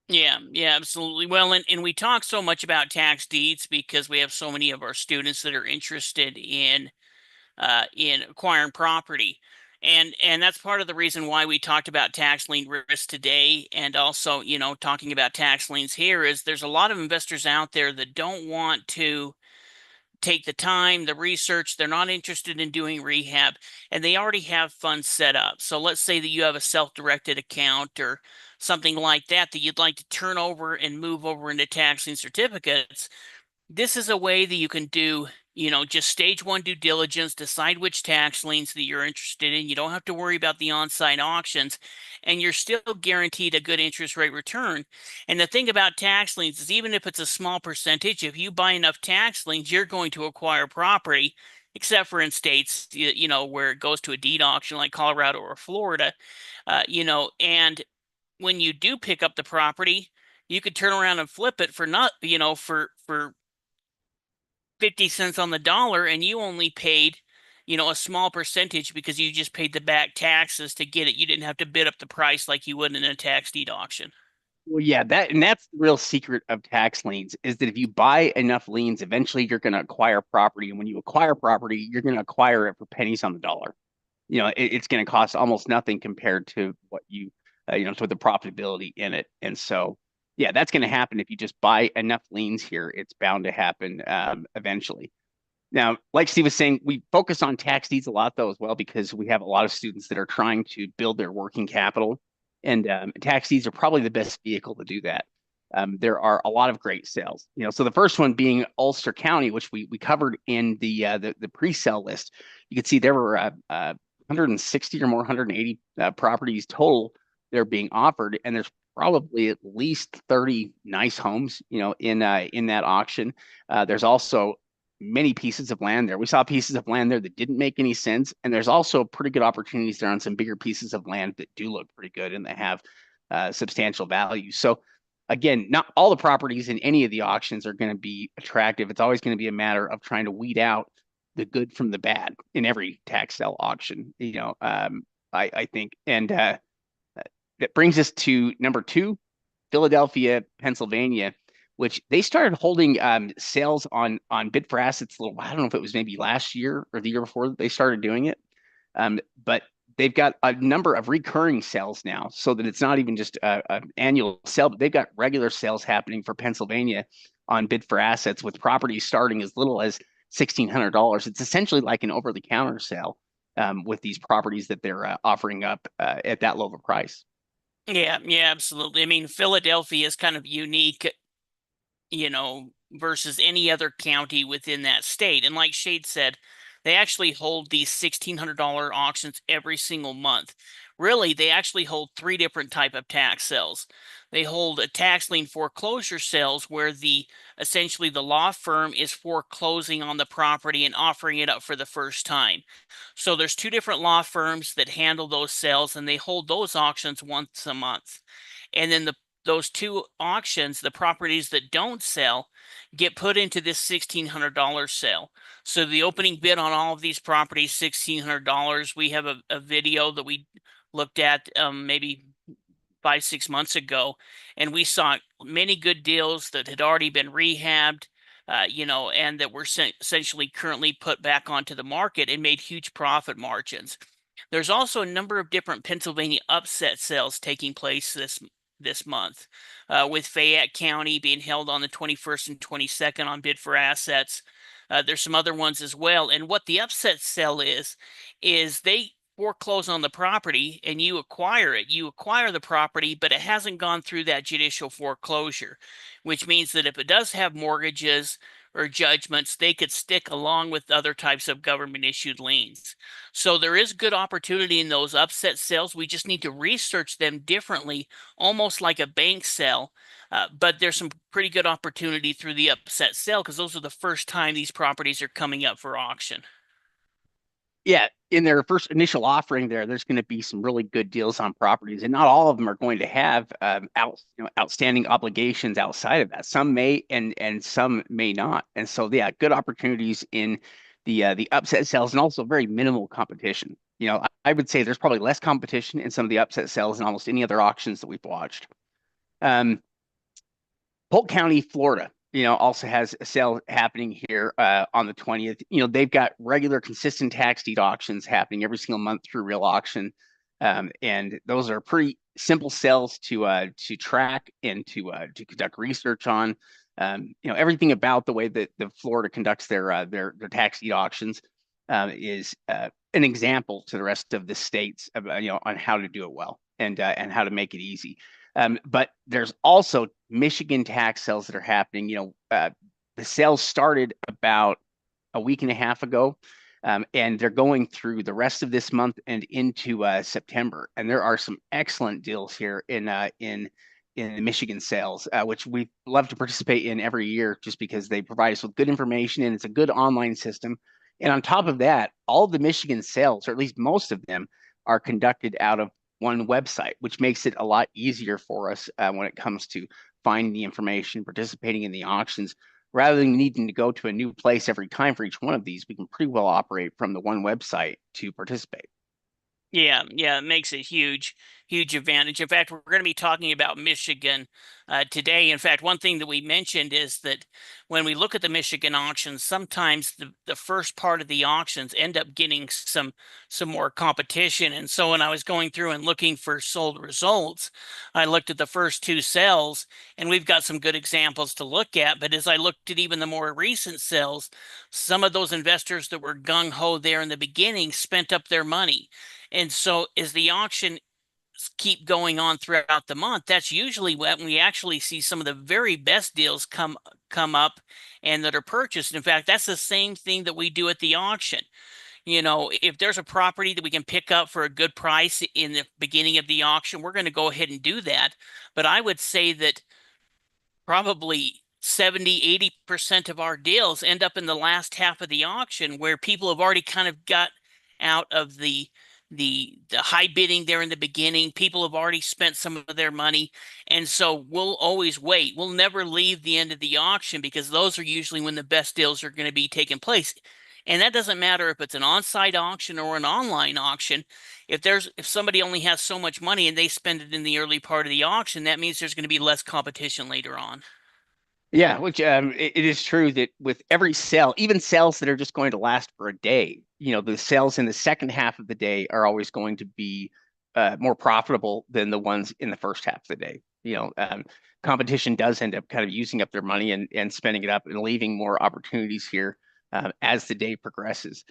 Yeah, absolutely. Well, and we talk so much about tax deeds because we have so many of our students that are interested in acquiring property. And that's part of the reason why we talked about tax lien risk today, and also, talking about tax liens here is there's a lot of investors out there that don't want to take the time, the research, they're not interested in doing rehab, and they already have funds set up. So let's say that you have a self-directed account or something like that you'd like to turn over and move over into tax lien certificates. This is a way that you can do, just stage one due diligence, decide which tax liens that you're interested in. You don't have to worry about the on-site auctions, and you're still guaranteed a good interest rate return. And the thing about tax liens is even if it's a small percentage, if you buy enough tax liens, you're going to acquire property, except for in states, where it goes to a deed auction like Colorado or Florida, and when you do pick up the property, you could turn around and flip it for not, for 50 cents on the dollar, and you only paid, a small percentage because you just paid the back taxes to get it. You didn't have to bid up the price like you would in a tax deed auction. Well, yeah, that's the real secret of tax liens is that if you buy enough liens, eventually you're going to acquire property. And when you acquire property, you're going to acquire it for pennies on the dollar. It's going to cost almost nothing compared to what to the profitability in it. And so, yeah, that's going to happen if you just buy enough liens here. It's bound to happen eventually. Now, like Steve was saying, we focus on tax deeds a lot, though, as well, because we have a lot of students that are trying to build their working capital, and tax deeds are probably the best vehicle to do that. There are a lot of great sales. So the first one being Ulster County, which we covered in the pre-sale list. You can see there were 160 or more, 180 properties total that are being offered, and there's probably at least 30 nice homes, in that auction. There's also many pieces of land there. We saw pieces of land there that didn't make any sense, and there's also pretty good opportunities there on some bigger pieces of land that do look pretty good and that have substantial value. So again, not all the properties in any of the auctions are going to be attractive. It's always going to be a matter of trying to weed out the good from the bad in every tax sale auction. I think, and that brings us to number 2, Philadelphia, Pennsylvania, which they started holding sales on Bid for Assets a little. I don't know if it was maybe last year or the year before that they started doing it, but they've got a number of recurring sales now, so that it's not even just an annual sale, but they've got regular sales happening for Pennsylvania on Bid for Assets with properties starting as little as $1,600. It's essentially like an over-the-counter sale with these properties that they're offering up at that low of a price. Yeah, absolutely. I mean, Philadelphia is kind of unique, versus any other county within that state. And like Shade said, they actually hold these $1,600 auctions every single month. Really, they actually hold three different type of tax sales. They hold a tax lien foreclosure sales where essentially the law firm is foreclosing on the property and offering it up for the first time. So there's two different law firms that handle those sales, and they hold those auctions once a month. And then those two auctions, the properties that don't sell, get put into this $1,600 sale. So the opening bid on all of these properties, $1,600. We have a video that we looked at maybe 5-6 months ago, and we saw many good deals that had already been rehabbed, and that were essentially currently put back onto the market and made huge profit margins. There's also a number of different Pennsylvania upset sales taking place this month, with Fayette County being held on the 21st and 22nd on bid for assets. There's some other ones as well. And what the upset sale is they foreclose on the property and you acquire it. You acquire the property, but it hasn't gone through that judicial foreclosure, which means that if it does have mortgages or judgments, they could stick along with other types of government issued liens. So there is good opportunity in those upset sales. We just need to research them differently, almost like a bank sale. But there's some pretty good opportunity through the upset sale because those are the first time these properties are coming up for auction. Yeah, in their first initial offering there's going to be some really good deals on properties, and not all of them are going to have outstanding obligations outside of that. Some may, and some may not. And so, yeah, good opportunities in the upset sales, and also very minimal competition. I would say there's probably less competition in some of the upset sales than almost any other auctions that we've watched. Polk County, Florida, also has a sale happening here on the 20th. They've got regular, consistent tax deed auctions happening every single month through Real Auction, and those are pretty simple sales to track and to conduct research on. Everything about the way that the Florida conducts their tax deed auctions is an example to the rest of the states, on how to do it well and how to make it easy. But there's also Michigan tax sales that are happening. The sales started about a week and a half ago, and they're going through the rest of this month and into September. And there are some excellent deals here in the Michigan sales, which we love to participate in every year, just because they provide us with good information and it's a good online system. And on top of that, all of the Michigan sales, or at least most of them, are conducted out of one website, which makes it a lot easier for us when it comes to finding the information, participating in the auctions. Rather than needing to go to a new place every time for each one of these, we can pretty well operate from the one website to participate. Yeah, it makes a huge advantage. In fact, we're going to be talking about Michigan today. In fact, one thing that we mentioned is that when we look at the Michigan auctions, sometimes the first part of the auctions end up getting some more competition. And so when I was going through and looking for sold results, I looked at the first two sales, and we've got some good examples to look at. But as I looked at even the more recent sales, some of those investors that were gung-ho there in the beginning spent up their money. And so as the auction keep going on throughout the month, that's usually when we actually see some of the very best deals come up and that are purchased. In fact, that's the same thing that we do at the auction. If there's a property that we can pick up for a good price in the beginning of the auction, we're going to go ahead and do that. But I would say that probably 70-80% of our deals end up in the last half of the auction, where people have already kind of got out of the high bidding there in the beginning. People have already spent some of their money. And so we'll always wait. We'll never leave the end of the auction, because those are usually when the best deals are going to be taking place. And that doesn't matter if it's an on-site auction or an online auction. If somebody only has so much money and they spend it in the early part of the auction, that means there's going to be less competition later on. Yeah, which it is true that with every sale, even sales that are just going to last for a day, the sales in the second half of the day are always going to be more profitable than the ones in the first half of the day. Competition does end up kind of using up their money and spending it up and leaving more opportunities here as the day progresses.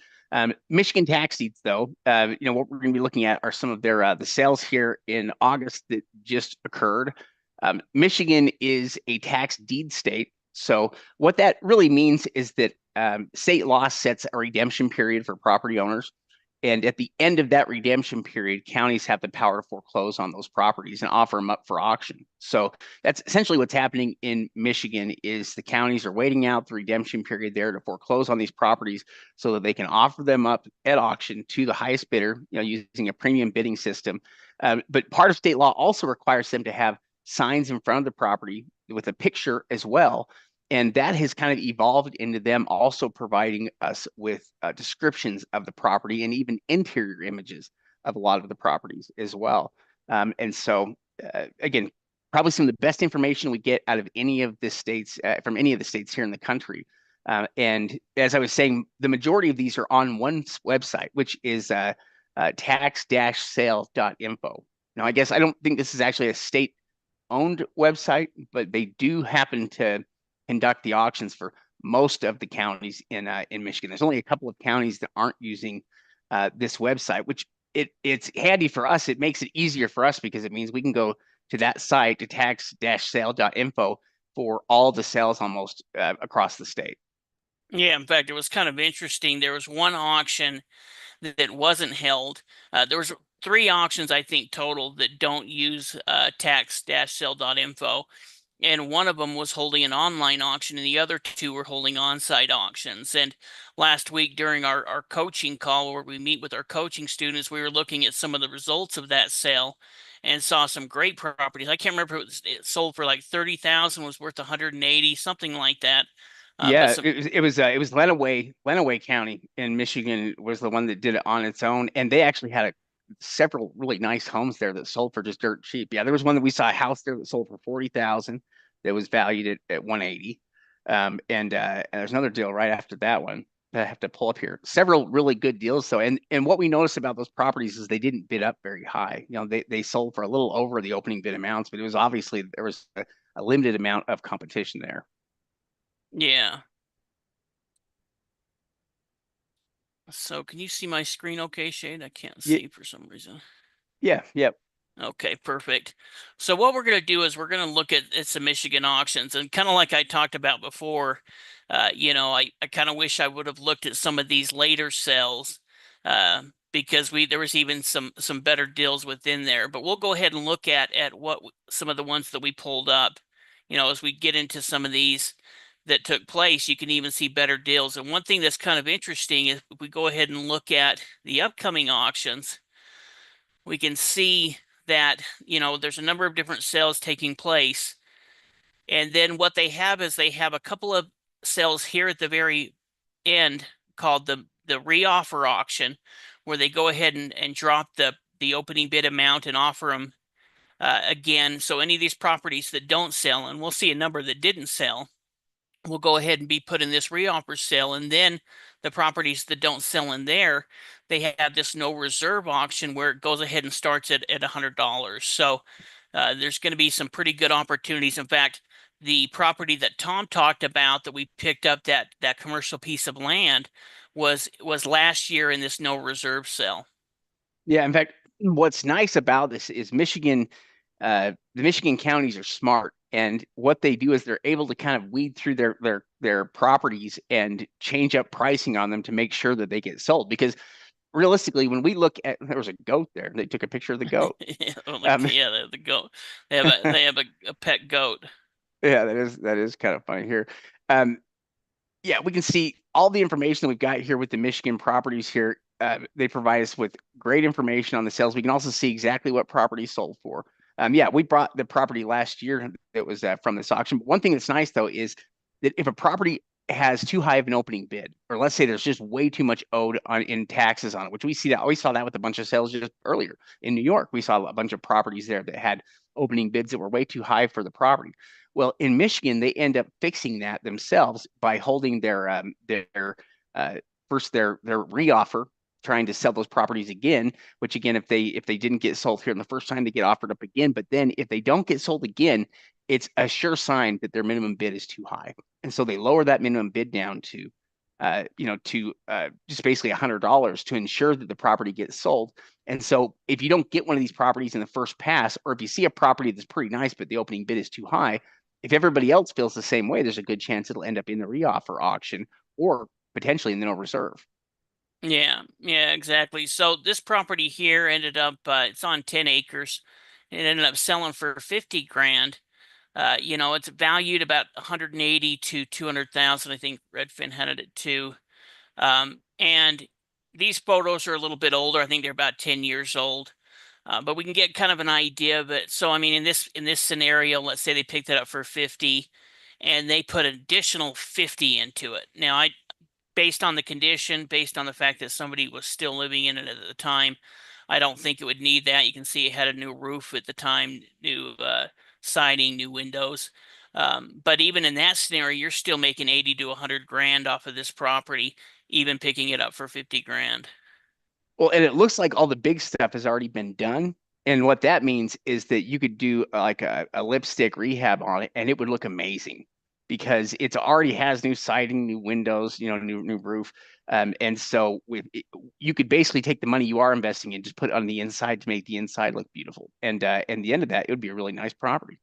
Michigan tax deeds, though, what we're going to be looking at are some of their the sales here in August that just occurred. Michigan is a tax deed state, So what that really means is that state law sets a redemption period for property owners. And at the end of that redemption period, counties have the power to foreclose on those properties and offer them up for auction. So that's essentially what's happening in Michigan is the counties are waiting out the redemption period there to foreclose on these properties so that they can offer them up at auction to the highest bidder, using a premium bidding system. But part of state law also requires them to have signs in front of the property with a picture as well. And that has kind of evolved into them also providing us with descriptions of the property and even interior images of a lot of the properties as well. And so, again, probably some of the best information we get out of any of the states, from any of the states here in the country. And as I was saying, the majority of these are on one website, which is tax-sale.info. Now, I guess I don't think this is actually a state-owned website, but they do happen to conduct the auctions for most of the counties in Michigan. There's only a couple of counties that aren't using this website, which it's handy for us. It makes it easier for us because it means we can go to that site, to tax-sale.info, for all the sales almost across the state. Yeah, in fact, it was kind of interesting. There was one auction that wasn't held. There was 3 auctions, I think, total that don't use tax-sale.info. And one of them was holding an online auction, and the other 2 were holding on-site auctions. And last week during our coaching call, where we meet with our coaching students, we were looking at some of the results of that sale and saw some great properties. I can't remember if it sold for like 30,000, was worth 180, something like that. Yeah, it was Lenawee County in Michigan was the one that did it on its own, and they actually had several really nice homes there that sold for just dirt cheap. Yeah, there was one that we saw a house there that sold for 40,000 that was valued at 180. And there's another deal right after that one that I have to pull up here. Several really good deals though. And what we noticed about those properties is they didn't bid up very high. They sold for a little over the opening bid amounts, but it was obviously there was a limited amount of competition there. Yeah. So can you see my screen okay, Shane? I can't see for some reason. Yeah, yep. Okay, perfect. So what we're going to do is we're going to look at some Michigan auctions, and kind of like I talked about before, I kind of wish I would have looked at some of these later sales, because there was even some better deals within there. But we'll go ahead and look at what some of the ones that we pulled up. As we get into some of these that took place, you can even see better deals. And one thing that's kind of interesting is if we go ahead and look at the upcoming auctions, we can see that, there's a number of different sales taking place. And then what they have is they have a couple of sales here at the very end called the reoffer auction, where they go ahead and drop the opening bid amount and offer them again. So any of these properties that don't sell, and we'll see a number that didn't sell, will go ahead and be put in this reoffer sale. And then the properties that don't sell in there, they have this no reserve auction where it goes ahead and starts at $100. So there's going to be some pretty good opportunities. In fact, the property that Tom talked about that we picked up, that commercial piece of land, was last year in this no reserve sale. Yeah, in fact, what's nice about this is Michigan, the Michigan counties are smart, and what they do is they're able to kind of weed through their properties and change up pricing on them to make sure that they get sold. Because realistically, when we look at, there was a goat there. They took a picture of the goat. Yeah, the goat. They have a pet goat. Yeah, that is kind of funny here. Yeah, we can see all the information that we've got here with the Michigan properties here. They provide us with great information on the sales. We can also see exactly what property sold for. Yeah, we brought the property last year that was from this auction. But one thing that's nice though is that if a property has too high of an opening bid, or let's say there's just way too much owed in taxes on it, which we always saw that with a bunch of sales just earlier in New York. We saw a bunch of properties there that had opening bids that were way too high for the property. Well, in Michigan, they end up fixing that themselves by holding their reoffer, trying to sell those properties again, which again, if they didn't get sold here in the first time, they get offered up again. But then if they don't get sold again, it's a sure sign that their minimum bid is too high. And so they lower that minimum bid down to just basically $100 to ensure that the property gets sold. And so if you don't get one of these properties in the first pass, or if you see a property that's pretty nice, but the opening bid is too high, if everybody else feels the same way, there's a good chance it'll end up in the reoffer auction or potentially in the no reserve. Yeah, yeah, exactly. So this property here ended up, it's on 10 acres. It ended up selling for 50 grand. It's valued about 180 to 200,000. I think Redfin had it at two. And these photos are a little bit older. I think they're about 10 years old. But we can get kind of an idea of it. So I mean, in this scenario, let's say they picked it up for 50 and they put an additional 50 into it. Now, based on the condition, based on the fact that somebody was still living in it at the time, I don't think it would need that. You can see it had a new roof at the time, new siding, new windows. But even in that scenario, you're still making 80 to 100 grand off of this property, even picking it up for 50 grand. Well, and it looks like all the big stuff has already been done. And what that means is that you could do like a lipstick rehab on it and it would look amazing because it already has new siding, new windows, new roof. And so you could basically take the money you are investing in, just put it on the inside to make the inside look beautiful. And the end of that, it would be a really nice property.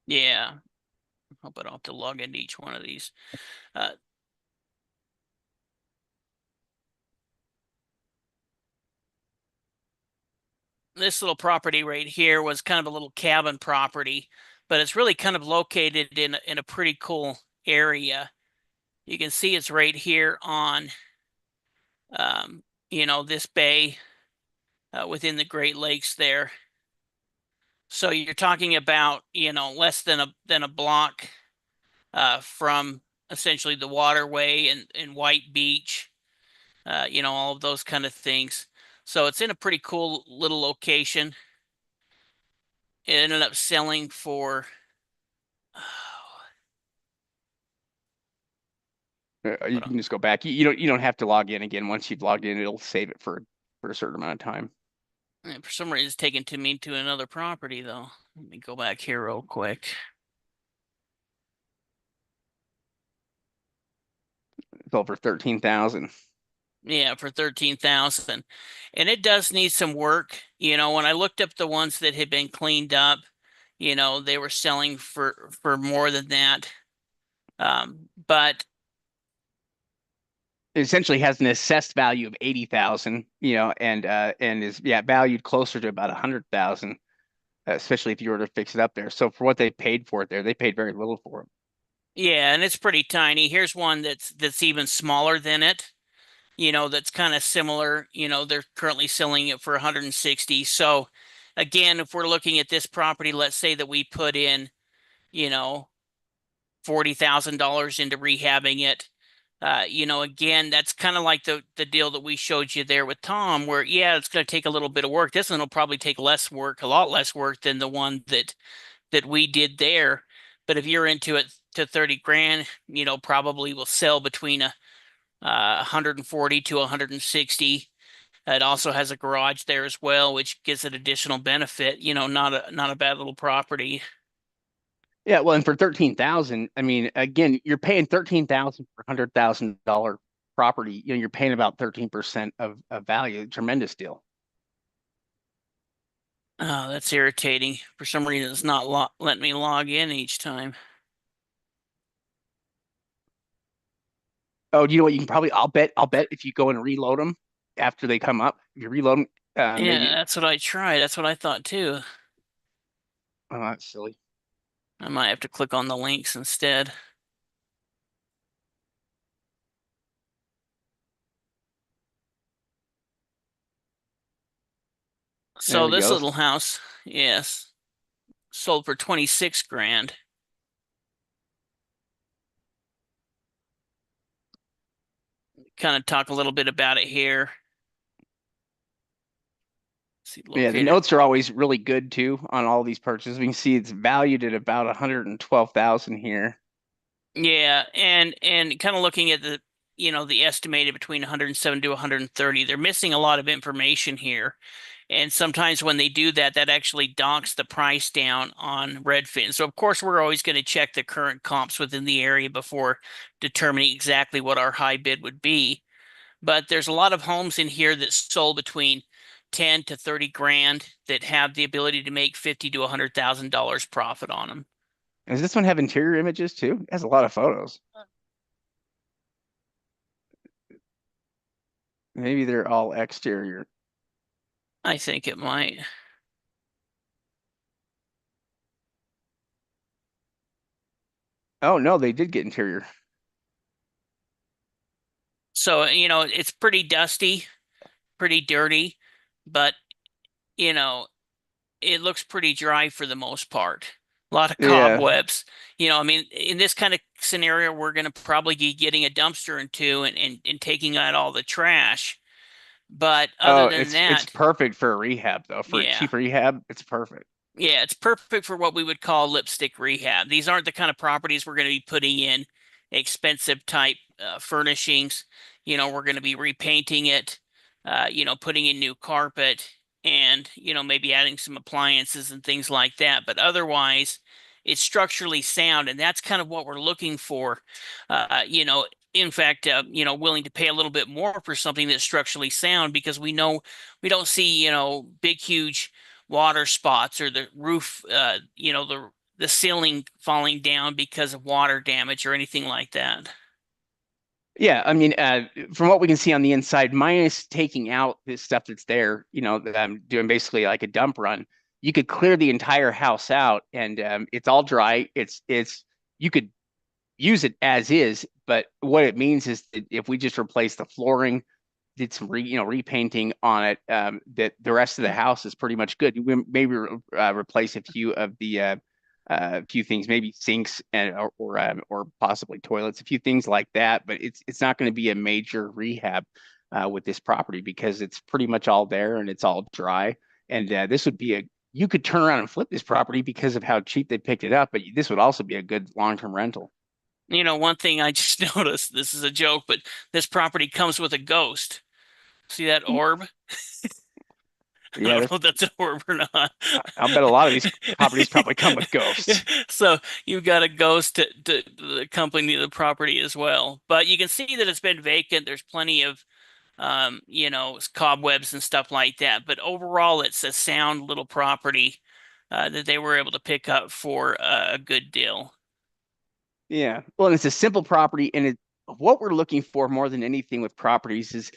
Yeah. Hope I don't have to log into each one of these. Uh, this little property right here was kind of a little cabin property, but it's really kind of located in a pretty cool area. You can see it's right here on, this bay within the Great Lakes there. So you're talking about, less than a block from essentially the waterway and White Beach, all of those kind of things. So it's in a pretty cool little location. It ended up selling for You can just go back. You don't have to log in again. Once you've logged in, it'll save it for a certain amount of time. for some reason it's taken to me to another property though. Let me go back here real quick. It's over 13,000. Yeah, for 13,000. And it does need some work. When I looked up the ones that had been cleaned up, they were selling for more than that. But It essentially has an assessed value of 80,000, and is valued closer to about 100,000, especially if you were to fix it up there. So for what they paid for it there, they paid very little for it. yeah, and it's pretty tiny. Here's one that's even smaller than it. That's kind of similar. They're currently selling it for 160. So again, if we're looking at this property, let's say that we put in, you know, $40,000 into rehabbing it. Again, that's kind of like the deal that we showed you there with Tom, where yeah, it's going to take a little bit of work. This one will probably take less work, a lot less work than the one that we did there. But if you're into it to 30 grand, probably will sell between 140 to 160. It also has a garage there as well, which gives it additional benefit. Not a bad little property. Yeah, well, and for 13,000, I mean, again, you're paying 13,000 for $100,000 property. You're paying about 13% of value. Tremendous deal. Oh, that's irritating. For some reason, it's not letting me log in each time. Oh, you know what? I'll bet if you go and reload them after they come up, if you reload them, Yeah, maybe. that's what I tried. That's what I thought too. Oh, that's silly. I might have to click on the links instead. There So we this go. little house, yes, sold for 26 grand. Kind of talk a little bit about it here. Let's see, Yeah, the located. notes are always really good too on all these purchases. We can see it's valued at about 112,000 here. Yeah, and kind of looking at the estimated between 107 to 130. They're missing a lot of information here. And sometimes when they do that, that actually docks the price down on Redfin. So of course, we're always going to check the current comps within the area before determining exactly what our high bid would be. But there's a lot of homes in here that sold between 10 to 30 grand that have the ability to make 50 to $100,000 profit on them. Does this one have interior images too? It has a lot of photos. Maybe they're all exterior. I think it might. Oh no, they did get interior. So, it's pretty dusty, pretty dirty, but, you know, it looks pretty dry for the most part. A lot of Yeah. cobwebs. I mean, in this kind of scenario, we're going to probably be getting a dumpster or two and taking out all the trash. But other Oh, than it's that, perfect for a rehab though. For a yeah. cheap rehab, it's perfect. Yeah, it's perfect for what we would call lipstick rehab. These aren't the kind of properties we're going to be putting in expensive type furnishings. We're going to be repainting it, putting in new carpet and, maybe adding some appliances and things like that. But otherwise, it's structurally sound, and that's kind of what we're looking for. In fact, willing to pay a little bit more for something that's structurally sound because we know we don't see, big, huge water spots or the roof, the ceiling falling down because of water damage or anything like that. Yeah, I mean, from what we can see on the inside, minus taking out this stuff that's there, that I'm doing basically like a dump run, you could clear the entire house out, and it's all dry. It's you could use it as is, but what it means is that if we just replace the flooring, did some repainting on it, that the rest of the house is pretty much good. We maybe replace a few of the few things, maybe sinks and or possibly toilets, a few things like that. But it's not going to be a major rehab with this property because it's pretty much all there and it's all dry. And this would be a you could turn around and flip this property because of how cheap they picked it up, but this would also be a good long-term rental. One thing I just noticed, this is a joke, but this property comes with a ghost. See that orb? I Yeah, don't know if that's an orb or not. I'll bet a lot of these properties probably come with ghosts. So you've got a ghost to accompany the property as well. But you can see that it's been vacant. There's plenty of cobwebs and stuff like that. But overall, it's a sound little property that they were able to pick up for a good deal. Yeah. Well, and it's a simple property, and what we're looking for more than anything with properties is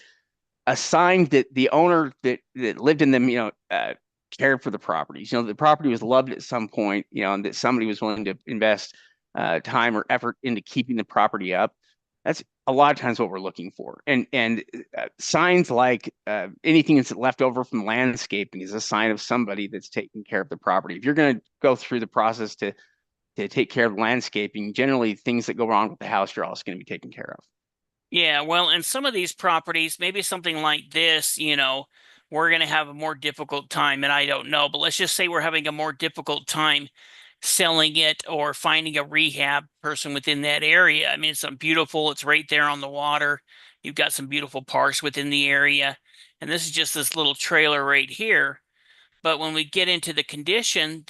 a sign that the owner that lived in them, cared for the properties. The property was loved at some point, and that somebody was willing to invest time or effort into keeping the property up. That's a lot of times what we're looking for. And signs like anything that's left over from landscaping is a sign of somebody that's taking care of the property. If you're going to go through the process to take care of landscaping, generally things that go wrong with the house, you're also going to be taken care of. Yeah, well, and some of these properties, maybe something like this, we're going to have a more difficult time, and I don't know, but let's just say we're having a more difficult time selling it or finding a rehab person within that area. I mean, it's right there on the water. You've got some beautiful parks within the area, and this is just this little trailer right here. But when we get into the condition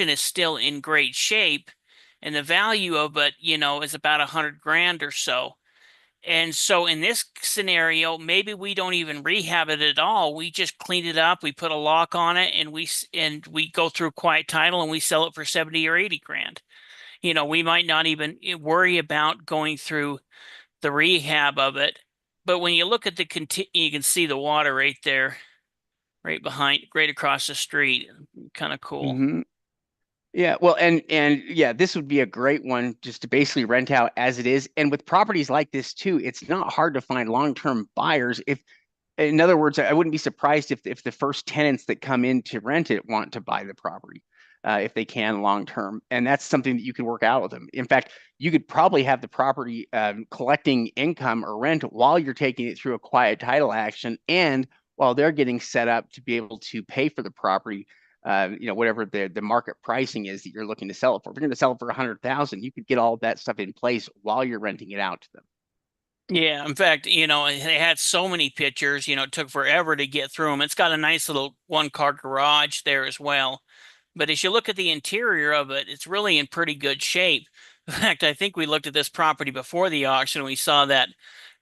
is still in great shape, and the value of it, is about 100 grand or so. And so in this scenario, maybe we don't even rehab it at all. We just clean it up, we put a lock on it, and we go through quiet title and we sell it for 70 or 80 grand. We might not even worry about going through the rehab of it. But when you look at you can see the water right there, right behind, right across the street. Kind of cool. Mm-hmm. Yeah, well, and yeah, this would be a great one just to basically rent out as it is. And with properties like this too, it's not hard to find long-term buyers. If, in other words, I wouldn't be surprised if the first tenants that come in to rent it want to buy the property, if they can long term. And that's something that you can work out with them. In fact, you could probably have the property collecting income or rent while you're taking it through a quiet title action and while they're getting set up to be able to pay for the property, whatever the market pricing is that you're looking to sell it for. If you're going to sell it for 100,000, you could get all of that stuff in place while you're renting it out to them. Yeah, in fact, they had so many pictures, it took forever to get through them. It's got a nice little one-car garage there as well. But as you look at the interior of it, it's really in pretty good shape. In fact, I think we looked at this property before the auction. We saw that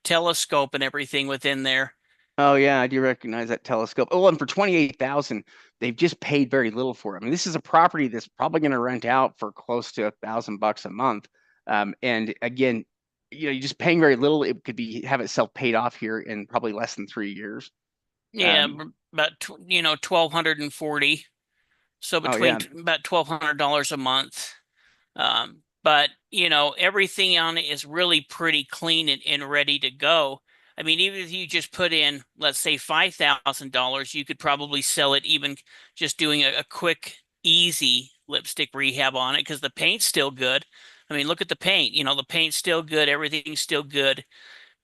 telescope and everything within there. Oh yeah, I do recognize that telescope. Oh, and for 28,000, they've just paid very little for it. I mean, this is a property that's probably going to rent out for close to $1,000 a month. And again, you're just paying very little. It could be have itself paid off here in probably less than 3 years. Yeah, Um, about 1,240. So oh between yeah, about $1,200 a month. But everything on it is really pretty clean and ready to go. I mean, even if you just put in, let's say $5,000, you could probably sell it even just doing a quick, easy lipstick rehab on it because the paint's still good. I mean, look at the paint. The paint's still good, everything's still good.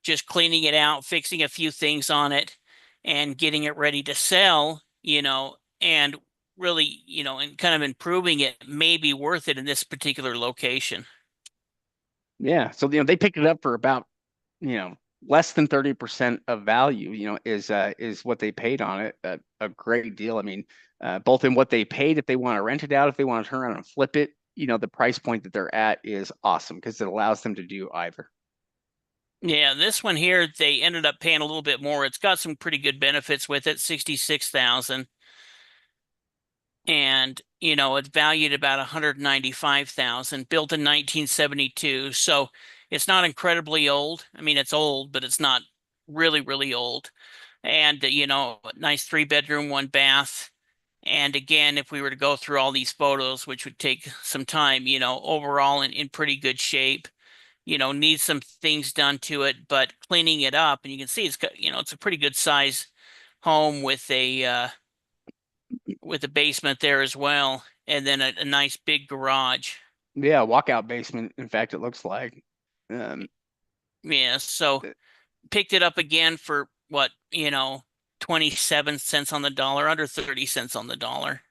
Just cleaning it out, fixing a few things on it, and getting it ready to sell, and really, and kind of improving it may be worth it in this particular location. yeah. So they picked it up for about you know less than 30% of value. Is what they paid on it. A great deal. I mean, both in what they paid if they want to rent it out, if they want to turn around and flip it. The price point that they're at is awesome because it allows them to do either. Yeah, this one here, they ended up paying a little bit more. It's got some pretty good benefits with it, 66,000. And, it's valued about 195,000, built in 1972. So it's not incredibly old. I mean, it's old, but it's not really, really old. And, nice 3 bedroom, 1 bath. And again, if we were to go through all these photos, which would take some time, overall in pretty good shape, needs some things done to it, but cleaning it up, and you can see it's got, it's a pretty good size home with a basement there as well, and then a nice big garage. Yeah, walkout basement. In fact, it looks like. Um, Yeah, so picked it up again for what, 27 cents on the dollar, under 30 cents on the dollar.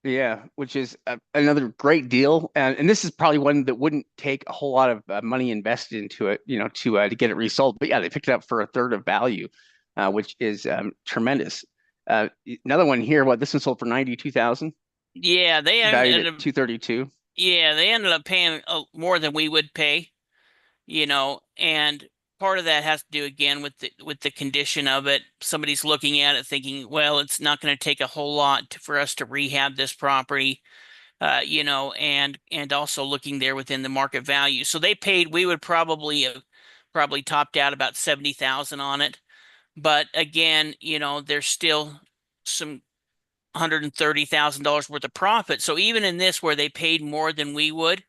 Yeah, which is another great deal, and this is probably one that wouldn't take a whole lot of money invested into it, to get it resold. But yeah, they picked it up for a third of value, which is tremendous. Another one here, this one sold for 92,000, Yeah, they valued ended at up, 232. yeah, they ended up paying more than we would pay, and part of that has to do again with the condition of it. Somebody's looking at it thinking, well, it's not going to take a whole lot for us to rehab this property, and also looking there within the market value. So they paid, we would probably have probably topped out about 70,000 on it. But again, there's still some $130,000 worth of profit. So even in this where they paid more than we would,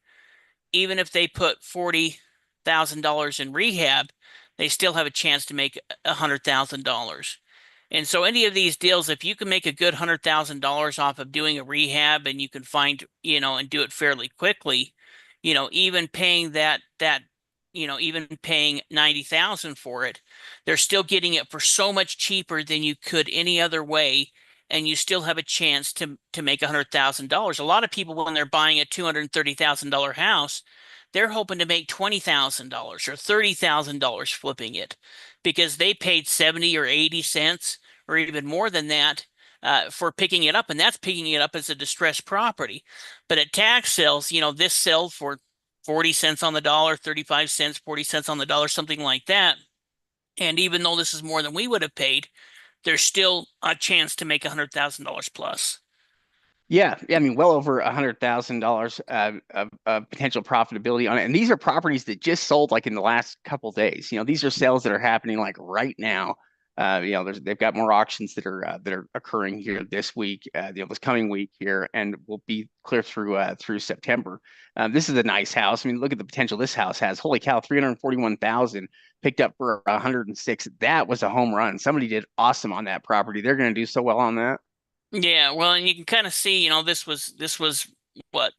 even if they put $40,000 in rehab, they still have a chance to make $100,000. And so any of these deals, if you can make a good $100,000 off of doing a rehab and you can find, and do it fairly quickly, even paying even paying 90,000 for it, they're still getting it for so much cheaper than you could any other way. And you still have a chance to make $100,000. A lot of people, when they're buying a $230,000 house, they're hoping to make $20,000 or $30,000 flipping it because they paid 70 or 80 cents or even more than that for picking it up. And that's picking it up as a distressed property. But at tax sales, this sells for 40 cents on the dollar, 35 cents, 40 cents on the dollar, something like that. And even though this is more than we would have paid, there's still a chance to make $100,000 plus. Yeah, yeah, I mean, well over $100,000 of potential profitability on it, and these are properties that just sold like in the last couple days. These are sales that are happening like right now. They've got more auctions that are occurring here this week, this coming week here, and will be clear through September. This is a nice house. I mean, look at the potential this house has. Holy cow, 341,000 picked up for 106. That was a home run. Somebody did awesome on that property. They're going to do so well on that. Yeah, well, and you can kind of see, this was what,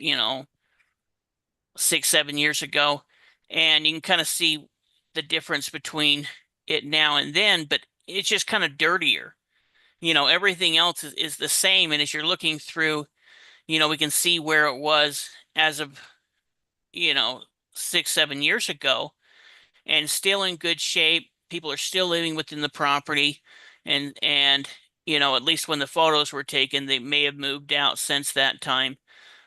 6, 7 years ago, and you can kind of see the difference between it now and then, but it's just kind of dirtier. Everything else is the same, and as you're looking through, we can see where it was as of, you know, 6, 7 years ago, and still in good shape. People are still living within the property, and at least when the photos were taken, they may have moved out since that time.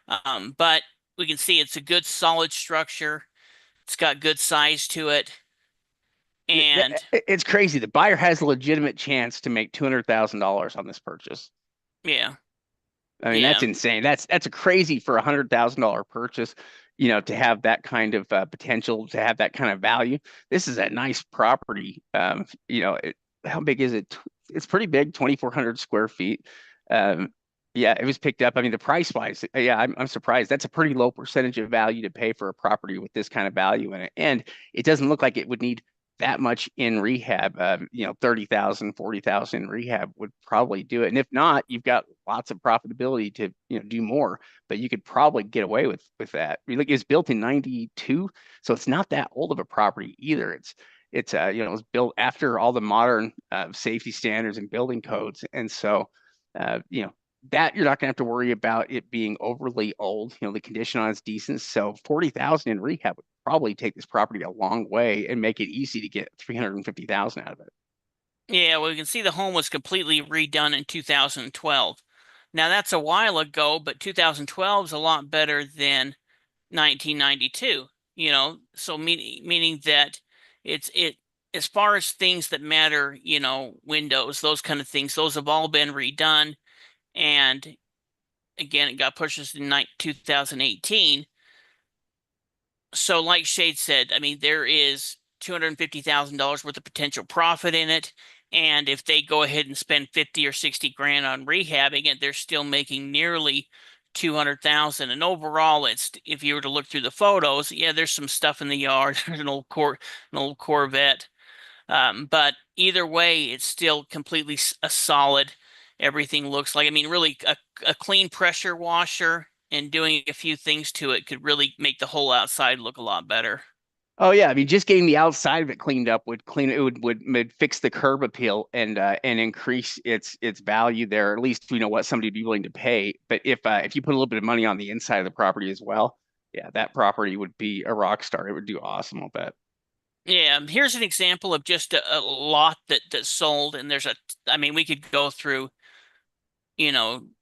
But we can see it's a good solid structure. It's got good size to it. And It's crazy. The buyer has a legitimate chance to make $200,000 on this purchase. yeah, I mean, that's yeah, insane. That's a crazy for $100,000 purchase, to have that kind of potential, to have that kind of value. This is a nice property. How big is it? It's pretty big, 2,400 square feet. Um, yeah, it was picked up. I mean, the price wise, yeah, I'm surprised. That's a pretty low percentage of value to pay for a property with this kind of value in it. And it doesn't look like it would need that much in rehab. 30,000, 40,000 in rehab would probably do it. And if not, you've got lots of profitability to, do more, but you could probably get away with that. I mean, like, it was built in 92, so it's not that old of a property either. It was built after all the modern safety standards and building codes. And so, that you're not going to have to worry about it being overly old. The condition on it's decent. So 40,000 in rehab would probably take this property a long way and make it easy to get 350,000 out of it. yeah. Well, we can see the home was completely redone in 2012. Now that's a while ago, but 2012 is a lot better than 1992. So meaning that it as far as things that matter, windows, those kind of things, those have all been redone. And again, it got pushed in 2018. So like Shade said, I mean, there is $250,000 worth of potential profit in it. And if they go ahead and spend 50 or 60 grand on rehabbing it, they're still making nearly 200,000. And overall, if you were to look through the photos, yeah, there's some stuff in the yard. There's an old Corvette. But either way, it's still completely a solid. Everything looks like, I mean, really a clean pressure washer and doing a few things to it could really make the whole outside look a lot better. Oh yeah, I mean, just getting the outside of it cleaned up would fix the curb appeal and increase its value there. At least we know what somebody would be willing to pay. But if you put a little bit of money on the inside of the property as well, yeah, that property would be a rock star. It would do awesome, I'll bet. Yeah, here's an example of just a lot that sold, and I mean, we could go through,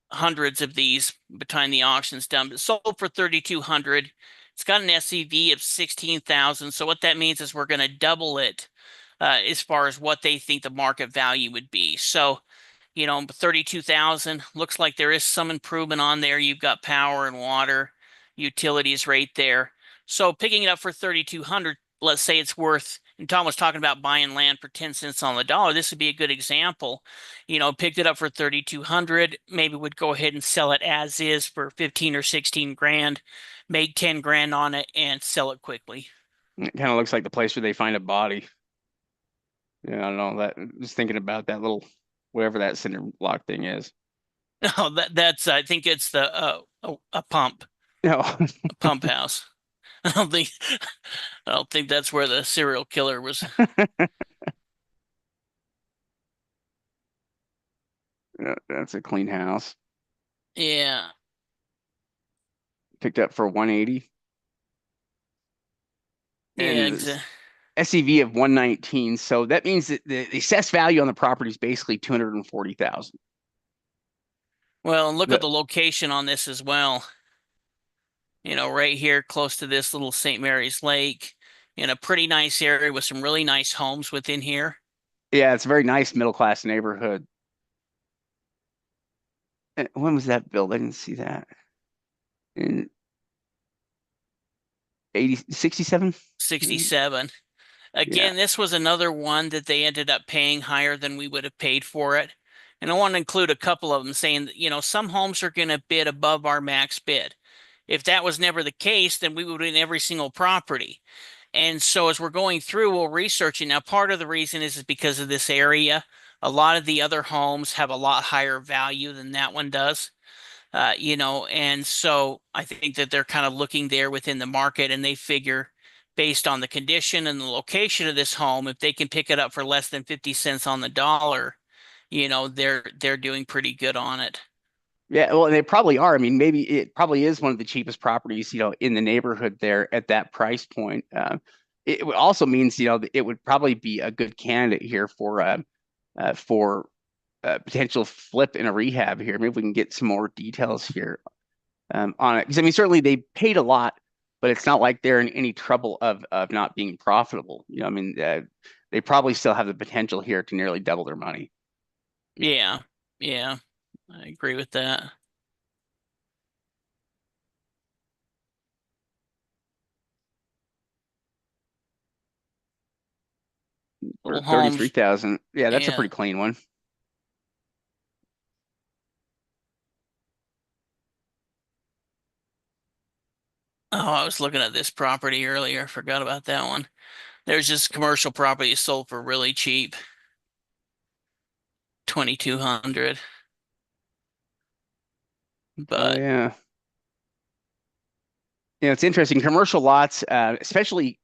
hundreds of these between the auctions done, but sold for 3,200. It's got an SEV of 16,000. So what that means is we're going to double it as far as what they think the market value would be. So, 32,000 looks like there is some improvement on there. You've got power and water, utilities right there. So picking it up for 3,200, let's say it's worth, and Tom was talking about buying land for 10 cents on the dollar. This would be a good example. Picked it up for 3,200, maybe would go ahead and sell it as is for 15 or 16 grand, make 10 grand on it and sell it quickly. It kind of looks like the place where they find a body. Yeah, I don't know that. Just thinking about that little whatever that cinder block thing is. No, that's I think it's a No, pump house. I don't think I don't think that's where the serial killer was. that's a clean house. Yeah. Picked up for 180. Yeah, And SEV of 119. So that means that the assessed value on the property is basically 240,000. well, and look at the location on this as well. Right here close to this little St. Mary's Lake in a pretty nice area with some really nice homes within here. Yeah, it's a very nice middle class neighborhood. When was that built? I didn't see that. In 67? 67. Yeah. Again, this was another one that they ended up paying higher than we would have paid for it. And I want to include a couple of them saying that, some homes are going to bid above our max bid. If that was never the case, then we would win every single property. And so as we're going through, we'll research it. Now, part of the reason is because of this area. A lot of the other homes have a lot higher value than that one does. And so I think that they're kind of looking there within the market and they figure based on the condition and the location of this home, if they can pick it up for less than 50 cents on the dollar, they're doing pretty good on it. Yeah, well, they probably are. I mean, maybe it probably is one of the cheapest properties, in the neighborhood there at that price point. It also means, it would probably be a good candidate here for potential flip in a rehab here. Maybe we can get some more details here on it. Because I mean, certainly they paid a lot but it's not like they're in any trouble of not being profitable. I mean, they probably still have the potential here to nearly double their money. Yeah. Yeah. I agree with that. For Little 33 homes. thousand. Yeah, that's a Yeah. pretty clean one. Oh, I was looking at this property earlier. Forgot about that one. There's just commercial property sold for really cheap. 2,200. Oh But yeah. It's interesting. Commercial lots, especially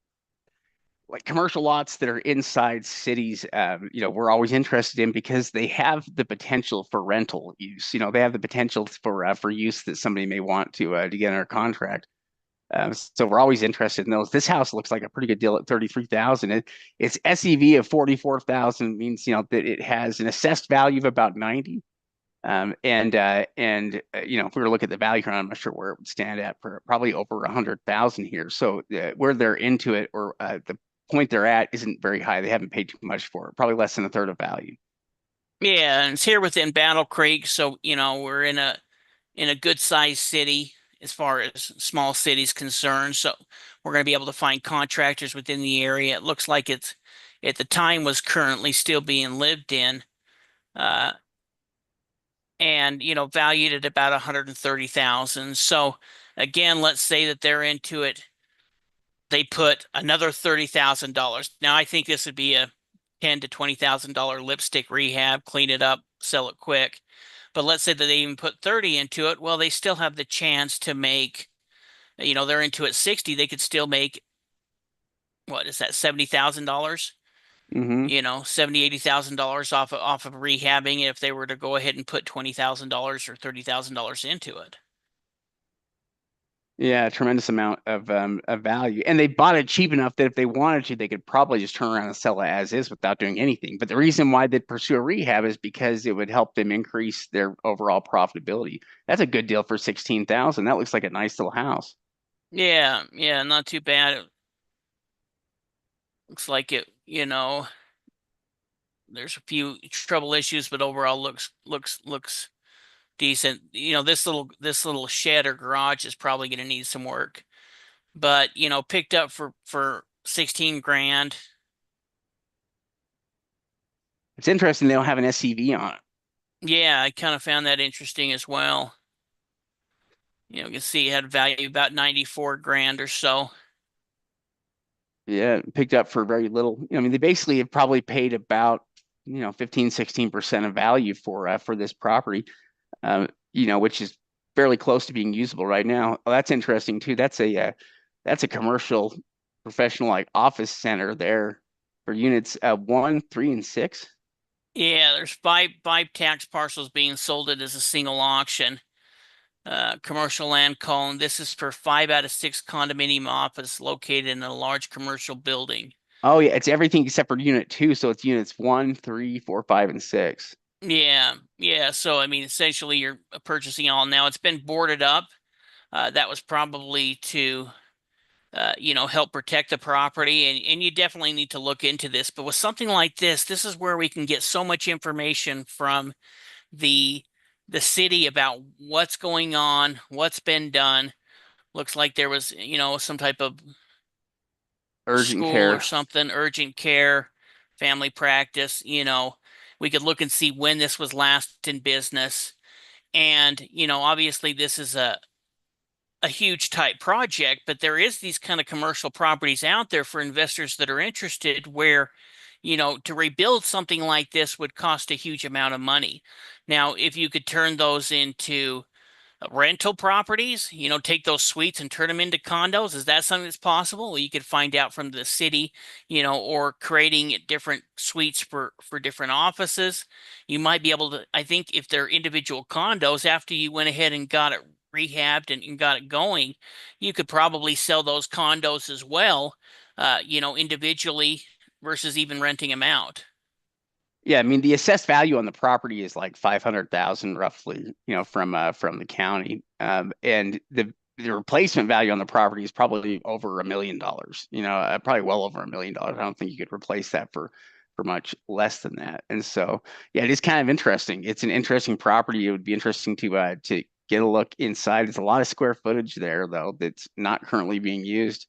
like commercial lots that are inside cities, we're always interested in because they have the potential for rental use. They have the potential for use that somebody may want to get under contract. So we're always interested in those. This house looks like a pretty good deal at 33,000. Its SEV of 44,000 means that it has an assessed value of about 90. If we were to look at the value here, I'm not sure where it would stand at for probably over 100,000 here. So where they're into it, or the point they're at, isn't very high. They haven't paid too much for it, probably less than a third of value. yeah, and it's here within Battle Creek, so we're in a good sized city as far as small cities concerned. So we're going to be able to find contractors within the area. It looks like it's at the time was currently still being lived in. Uh, and valued at about 130,000. So again, let's say that they're into it, they put another $30,000. Now I think this would be a $10,000 to $20,000 lipstick rehab, clean it up, sell it quick. But let's say that they even put 30 into it, well, they still have the chance to make, they're into it 60, they could still make, what is that, $70,000? Mm-hmm. 70, $80,000 off of rehabbing if they were to go ahead and put $20,000 or $30,000 into it. Yeah, a tremendous amount of value. And they bought it cheap enough that if they wanted to, they could probably just turn around and sell it as is without doing anything. But the reason why they'd pursue a rehab is because it would help them increase their overall profitability. That's a good deal for 16,000. That looks like a nice little house. Yeah, yeah, not too bad. It looks like there's a few trouble issues, but overall looks decent. This little shed or garage is probably going to need some work, but picked up for 16 grand. It's interesting they don't have an SCV on it. Yeah, I kind of found that interesting as well. You can see it had value about 94 grand or so. Yeah, picked up for very little. I mean, they basically have probably paid about 15, 16% of value for this property, which is fairly close to being usable right now. Oh, that's interesting too. That's a commercial professional like office center there for units 1, 3, and 6. Yeah, there's five tax parcels being sold it as a single auction. Commercial land column. This is for 5 out of 6 condominium office located in a large commercial building. Oh yeah, it's everything except for unit 2. So it's units 1, 3, 4, 5, and 6. Yeah, yeah. So I mean, essentially, you're purchasing all now. It's been boarded up. That was probably to, help protect the property, and you definitely need to look into this. But with something like this is where we can get so much information from the the city about what's going on, what's been done. Looks like there was, some type of Urgent school or care. something, urgent care, family practice. We could look and see when this was last in business. And, obviously this is a huge type project, but there is these kind of commercial properties out there for investors that are interested where, to rebuild something like this would cost a huge amount of money. Now, if you could turn those into rental properties, take those suites and turn them into condos. Is that something that's possible? Well, you could find out from the city, or creating different suites for different offices. You might be able to, I think if they're individual condos, after you went ahead and got it rehabbed and got it going, you could probably sell those condos as well, individually versus even renting them out. Yeah, I mean the assessed value on the property is like 500,000 roughly, from the county. And the replacement value on the property is probably over $1 million. Probably well over $1 million. I don't think you could replace that for much less than that. And so, yeah, it is kind of interesting. It's an interesting property. It would be interesting to get a look inside. There's a lot of square footage there, though, that's not currently being used.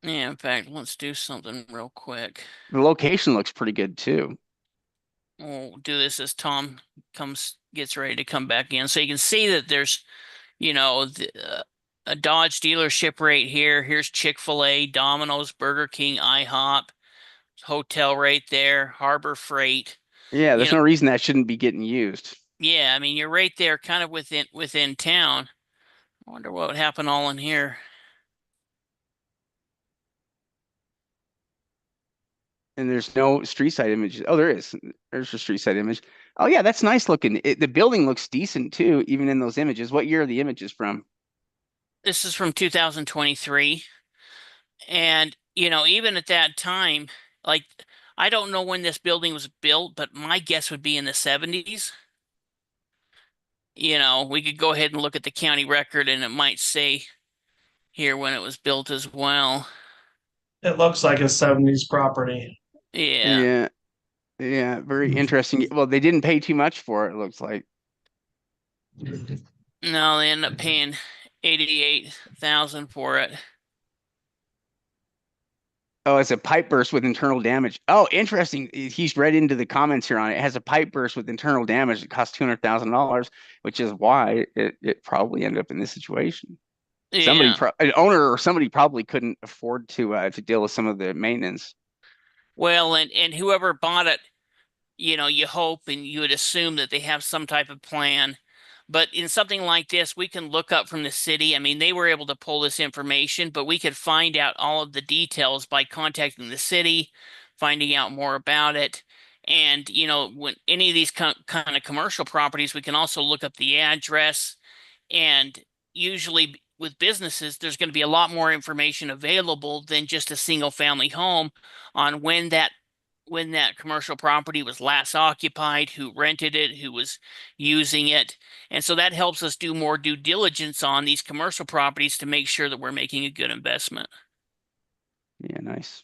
Yeah, in fact, let's do something real quick. The location looks pretty good too. We'll do this as Tom gets ready to come back in, so you can see that there's, a Dodge dealership right here. Here's Chick-fil-A, Domino's, Burger King, IHOP, hotel right there, Harbor Freight. Yeah, You there's know, no reason that shouldn't be getting used. yeah, I mean you're right there, kind of within town. I wonder what would happen all in here. And there's no street side images. Oh, there is. There's a street side image. Oh yeah, that's nice looking. The building looks decent too, even in those images. What year are the images from? This is from 2023. And, even at that time, like, I don't know when this building was built, but my guess would be in the 70s. We could go ahead and look at the county record and it might say here when it was built as well. It looks like a 70s property. Yeah. Yeah, yeah, very interesting. Well, they didn't pay too much for it, it looks like. No, they end up paying 88,000 for it. Oh, it's a pipe burst with internal damage. Oh, interesting. He's read into the comments here on it. It has a pipe burst with internal damage that costs $200,000, which is why it probably ended up in this situation. Yeah. An owner or somebody probably couldn't afford to deal with some of the maintenance. Well, and whoever bought it, you hope and you would assume that they have some type of plan. But in something like this, we can look up from the city. I mean, they were able to pull this information, but we could find out all of the details by contacting the city, finding out more about it. And, when any of these kind of commercial properties, we can also look up the address. And usually with businesses, there's going to be a lot more information available than just a single family home on when that commercial property was last occupied, who rented it, who was using it. And so that helps us do more due diligence on these commercial properties to make sure that we're making a good investment. Yeah, nice.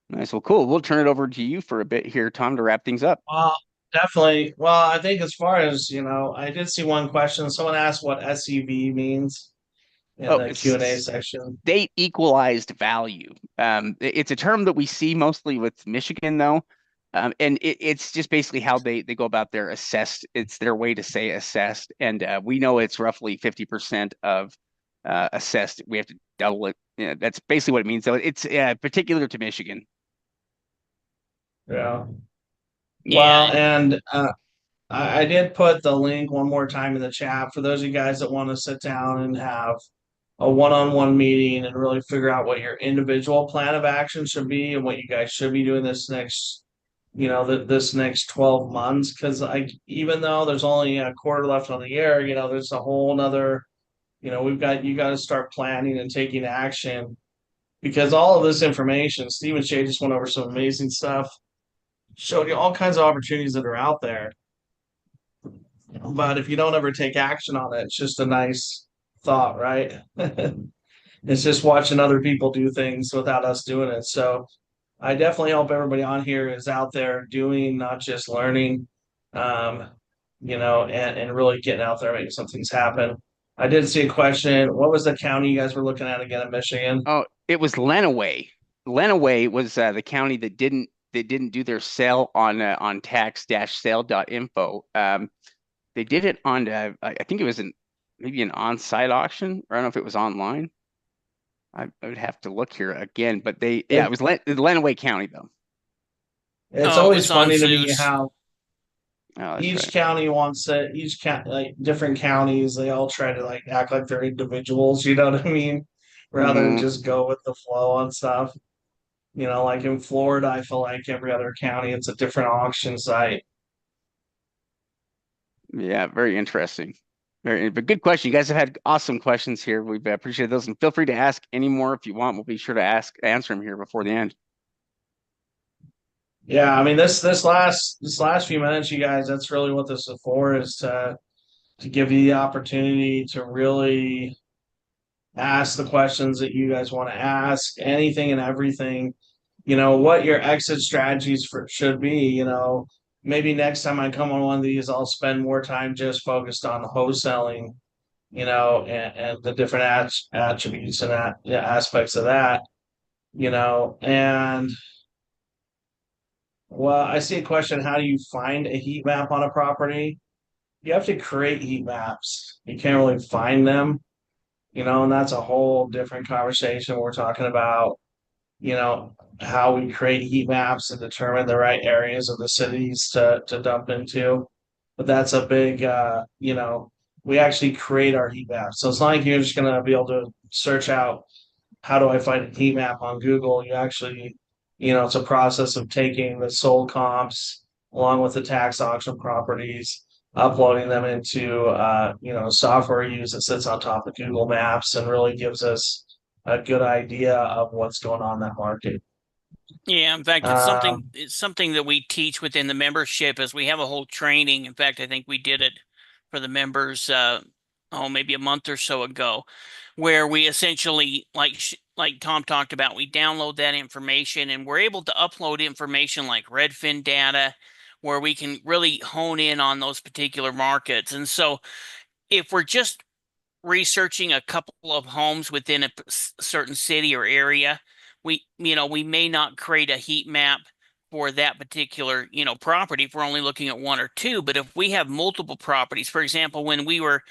Nice. Well, cool. We'll turn it over to you for a bit here, Tom, to wrap things up. Definitely. Well, I think as far as, I did see one question. Someone asked what SEV means in Oh, the Q&A it's section. state equalized value. It's a term that we see mostly with Michigan, though. And it's just basically how they go about their assessed. It's their way to say assessed. And we know it's roughly 50% of assessed. We have to double it. Yeah, that's basically what it means. So it's particular to Michigan. Yeah. Well, Yeah, and I did put the link one more time in the chat for those of you guys that want to sit down and have a one-on-one meeting and really figure out what your individual plan of action should be and what you guys should be doing this next, this next 12 months. Because even though there's only a quarter left on the year, there's a whole nother, you got to start planning and taking action because all of this information, Steve and Shay just went over some amazing stuff, showed you all kinds of opportunities that are out there. But if you don't ever take action on it, it's just a nice thought, right? It's just watching other people do things without us doing it. So I definitely hope everybody on here is out there doing, not just learning, and really getting out there, making some things happen. I did see a question. What was the county you guys were looking at again in Michigan? Oh, it was Lenawee. Lenawee was the county that didn't do their sale on tax-sale.info. They did it on I think it was maybe an on-site auction, or I don't know if it was online. I would have to look here again, but it was Lenawee County though. It's it always was on funny to me Zeus. how each Right. county wants it. Each county, like different counties, they all try to like act like they're individuals. You know what I mean? Rather than Mhm. just go with the flow on stuff. Like in Florida, I feel like every other county, it's a different auction site. Yeah, very interesting. But good question. You guys have had awesome questions here. We've appreciated those, and feel free to ask any more if you want. We'll be sure to answer them here before the end. Yeah, I mean this last few minutes, you guys, that's really what this is for, is to to give you the opportunity to really ask the questions that you guys want to ask, anything and everything. What your exit strategies for should be. Maybe next time I come on one of these, I'll spend more time just focused on wholesaling, and the different attributes and aspects of that, and well, I see a question. How do you find a heat map on a property? You have to create heat maps. You can't really find them, and that's a whole different conversation. We're talking about, you know, how we create heat maps and determine the right areas of the cities to dump into. But that's a big, we actually create our heat maps. So it's not like you're just going to be able to search out how do I find a heat map on Google. You actually, it's a process of taking the sold comps along with the tax auction properties, uploading them into, software use that sits on top of Google Maps and really gives us a good idea of what's going on in that market. Yeah, in fact, Um, it's something that we teach within the membership as we have a whole training. In fact, I think we did it for the members maybe a month or so ago, where we essentially like Tom talked about, we download that information and we're able to upload information like Redfin data where we can really hone in on those particular markets. And so if we're just researching a couple of homes within a certain city or area, we may not create a heat map for that particular, property if we're only looking at one or two. But if we have multiple properties, for example, when we were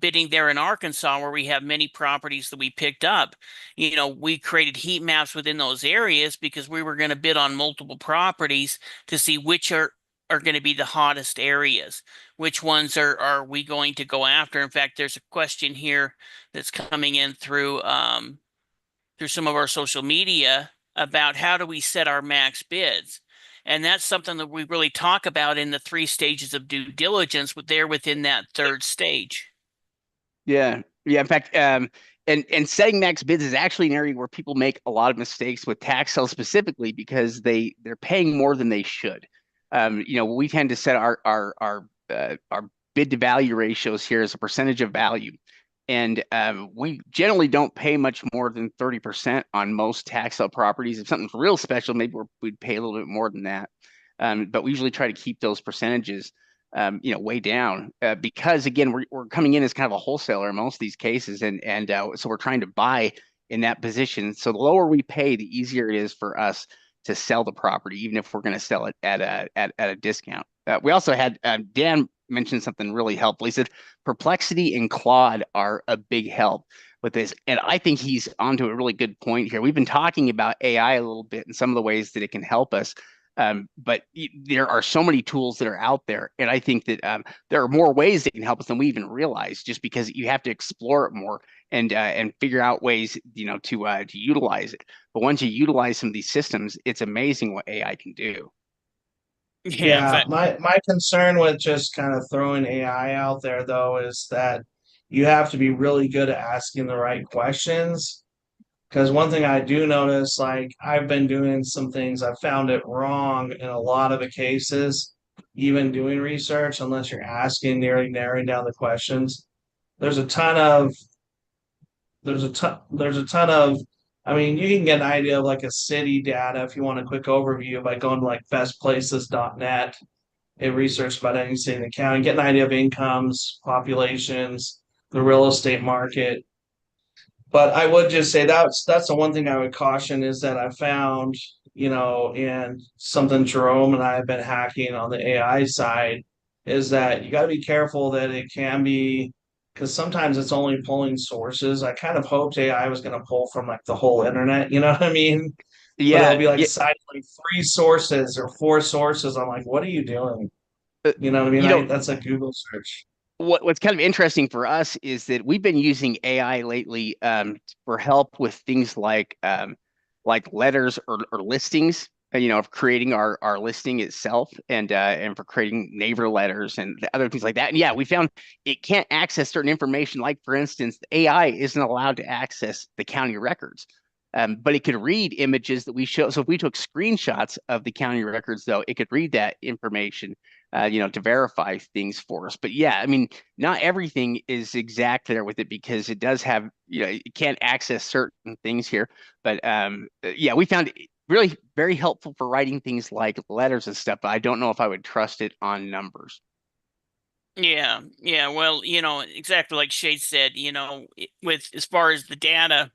bidding there in Arkansas, where we have many properties that we picked up, we created heat maps within those areas because we were going to bid on multiple properties to see which are going to be the hottest areas. Which ones are we going to go after? In fact, there's a question here that's coming in through some of our social media about how do we set our max bids. And that's something that we really talk about in the 3 stages of due diligence, but they're within that 3rd stage. Yeah. Yeah. In fact, and setting max bids is actually an area where people make a lot of mistakes with tax sales specifically because they're paying more than they should. We tend to set our bid to value ratios here as a percentage of value. And we generally don't pay much more than 30% on most tax sale properties. If something's real special, maybe we'd pay a little bit more than that. But we usually try to keep those percentages, way down because again, we're coming in as kind of a wholesaler in most of these cases, and so we're trying to buy in that position. So the lower we pay, the easier it is for us to sell the property, even if we're going to sell it at a discount. We also had Dan mentioned something really helpful. He said Perplexity and Claude are a big help with this, and I think he's onto a really good point here. We've been talking about AI a little bit and some of the ways that it can help us. But there are so many tools that are out there, and I think that there are more ways that can help us than we even realize. Just because you have to explore it more and figure out ways, to utilize it. But once you utilize some of these systems, it's amazing what AI can do. Yeah, in yeah, fact, my concern with just kind of throwing AI out there though is that you have to be really good at asking the right questions. Because one thing I do notice, like I've been doing some things, I found it wrong in a lot of the cases, even doing research, unless you're asking, narrowing down the questions. There's a ton of, there's a ton of, I mean, you can get an idea of like a city data if you want a quick overview by going to like bestplaces.net. It researched about any city in the county, get an idea of incomes, populations, the real estate market. But I would just say that's the one thing I would caution is that I found, and something Jerome and I have been hacking on the AI side is that you got to be careful that it can be because sometimes it's only pulling sources. I kind of hoped AI was going to pull from like the whole internet, you know what I mean? But it'll Yeah, be like yeah. citing like 3 sources or 4 sources. I'm like, what are you doing? uh, You know what I mean? you know, That's a Google search. what's kind of interesting for us is that we've been using AI lately for help with things like letters or listings. Of creating our listing itself and for creating neighbor letters and other things like that. And yeah, we found it can't access certain information. Like for instance, the AI isn't allowed to access the county records. But it could read images that we show. So if we took screenshots of the county records, though, it could read that information, to verify things for us. But yeah, I mean, not everything is exact there with it because it does have, it can't access certain things here. But yeah, we found it really very helpful for writing things like letters and stuff. But I don't know if I would trust it on numbers. Yeah, yeah. Well, exactly like Shade said, with as far as the data,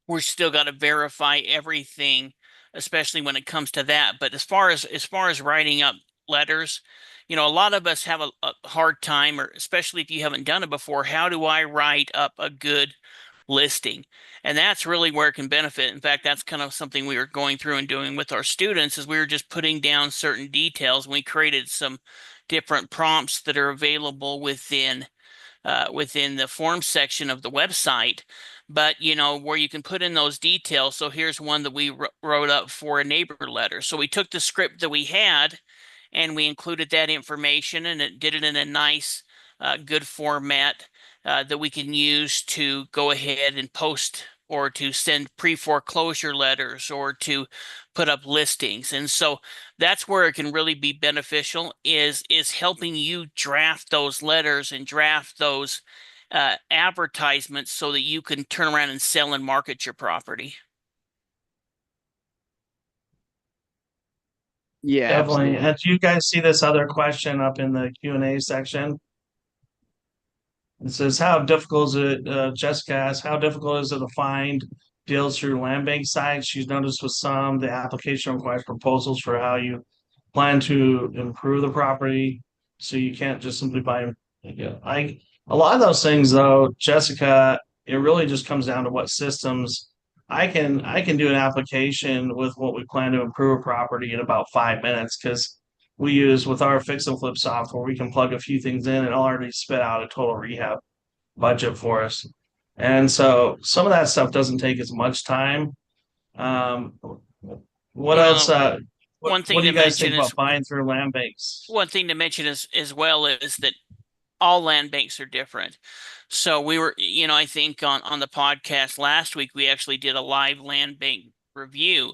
we're still got to verify everything, especially when it comes to that. But as far as writing up letters, a lot of us have a hard time, or especially if you haven't done it before, how do I write up a good listing? And that's really where it can benefit. In fact, that's kind of something we were going through and doing with our students is we were just putting down certain details. We created some different prompts that are available within the form section of the website, but where you can put in those details. So here's one that we wrote up for a neighbor letter. So we took the script that we had and we included that information, and it did it in a nice, good format that we can use to go ahead and post or to send pre-foreclosure letters or to put up listings. And so that's where it can really be beneficial is helping you draft those letters and draft those advertisements so that you can turn around and sell and market your property. Yeah, Definitely. absolutely. And do you guys see this other question up in the Q&A section? It says, how difficult is it, Jessica asks, how difficult is it to find deals through land bank sites? She's noticed with some, the application requires proposals for how you plan to improve the property. So you can't just simply buy, a lot of those things though, Jessica, it really just comes down to what systems. I can do an application with what we plan to improve a property in about 5 minutes because we use with our fix and flip software, we can plug a few things in and it'll already spit out a total rehab budget for us. And so some of that stuff doesn't take as much time. Um, what else? Well, What one what thing do to you guys mention think is about buying through land banks? one thing to mention is as well is that all land banks are different. So we were, I think on the podcast last week we actually did a live land bank review,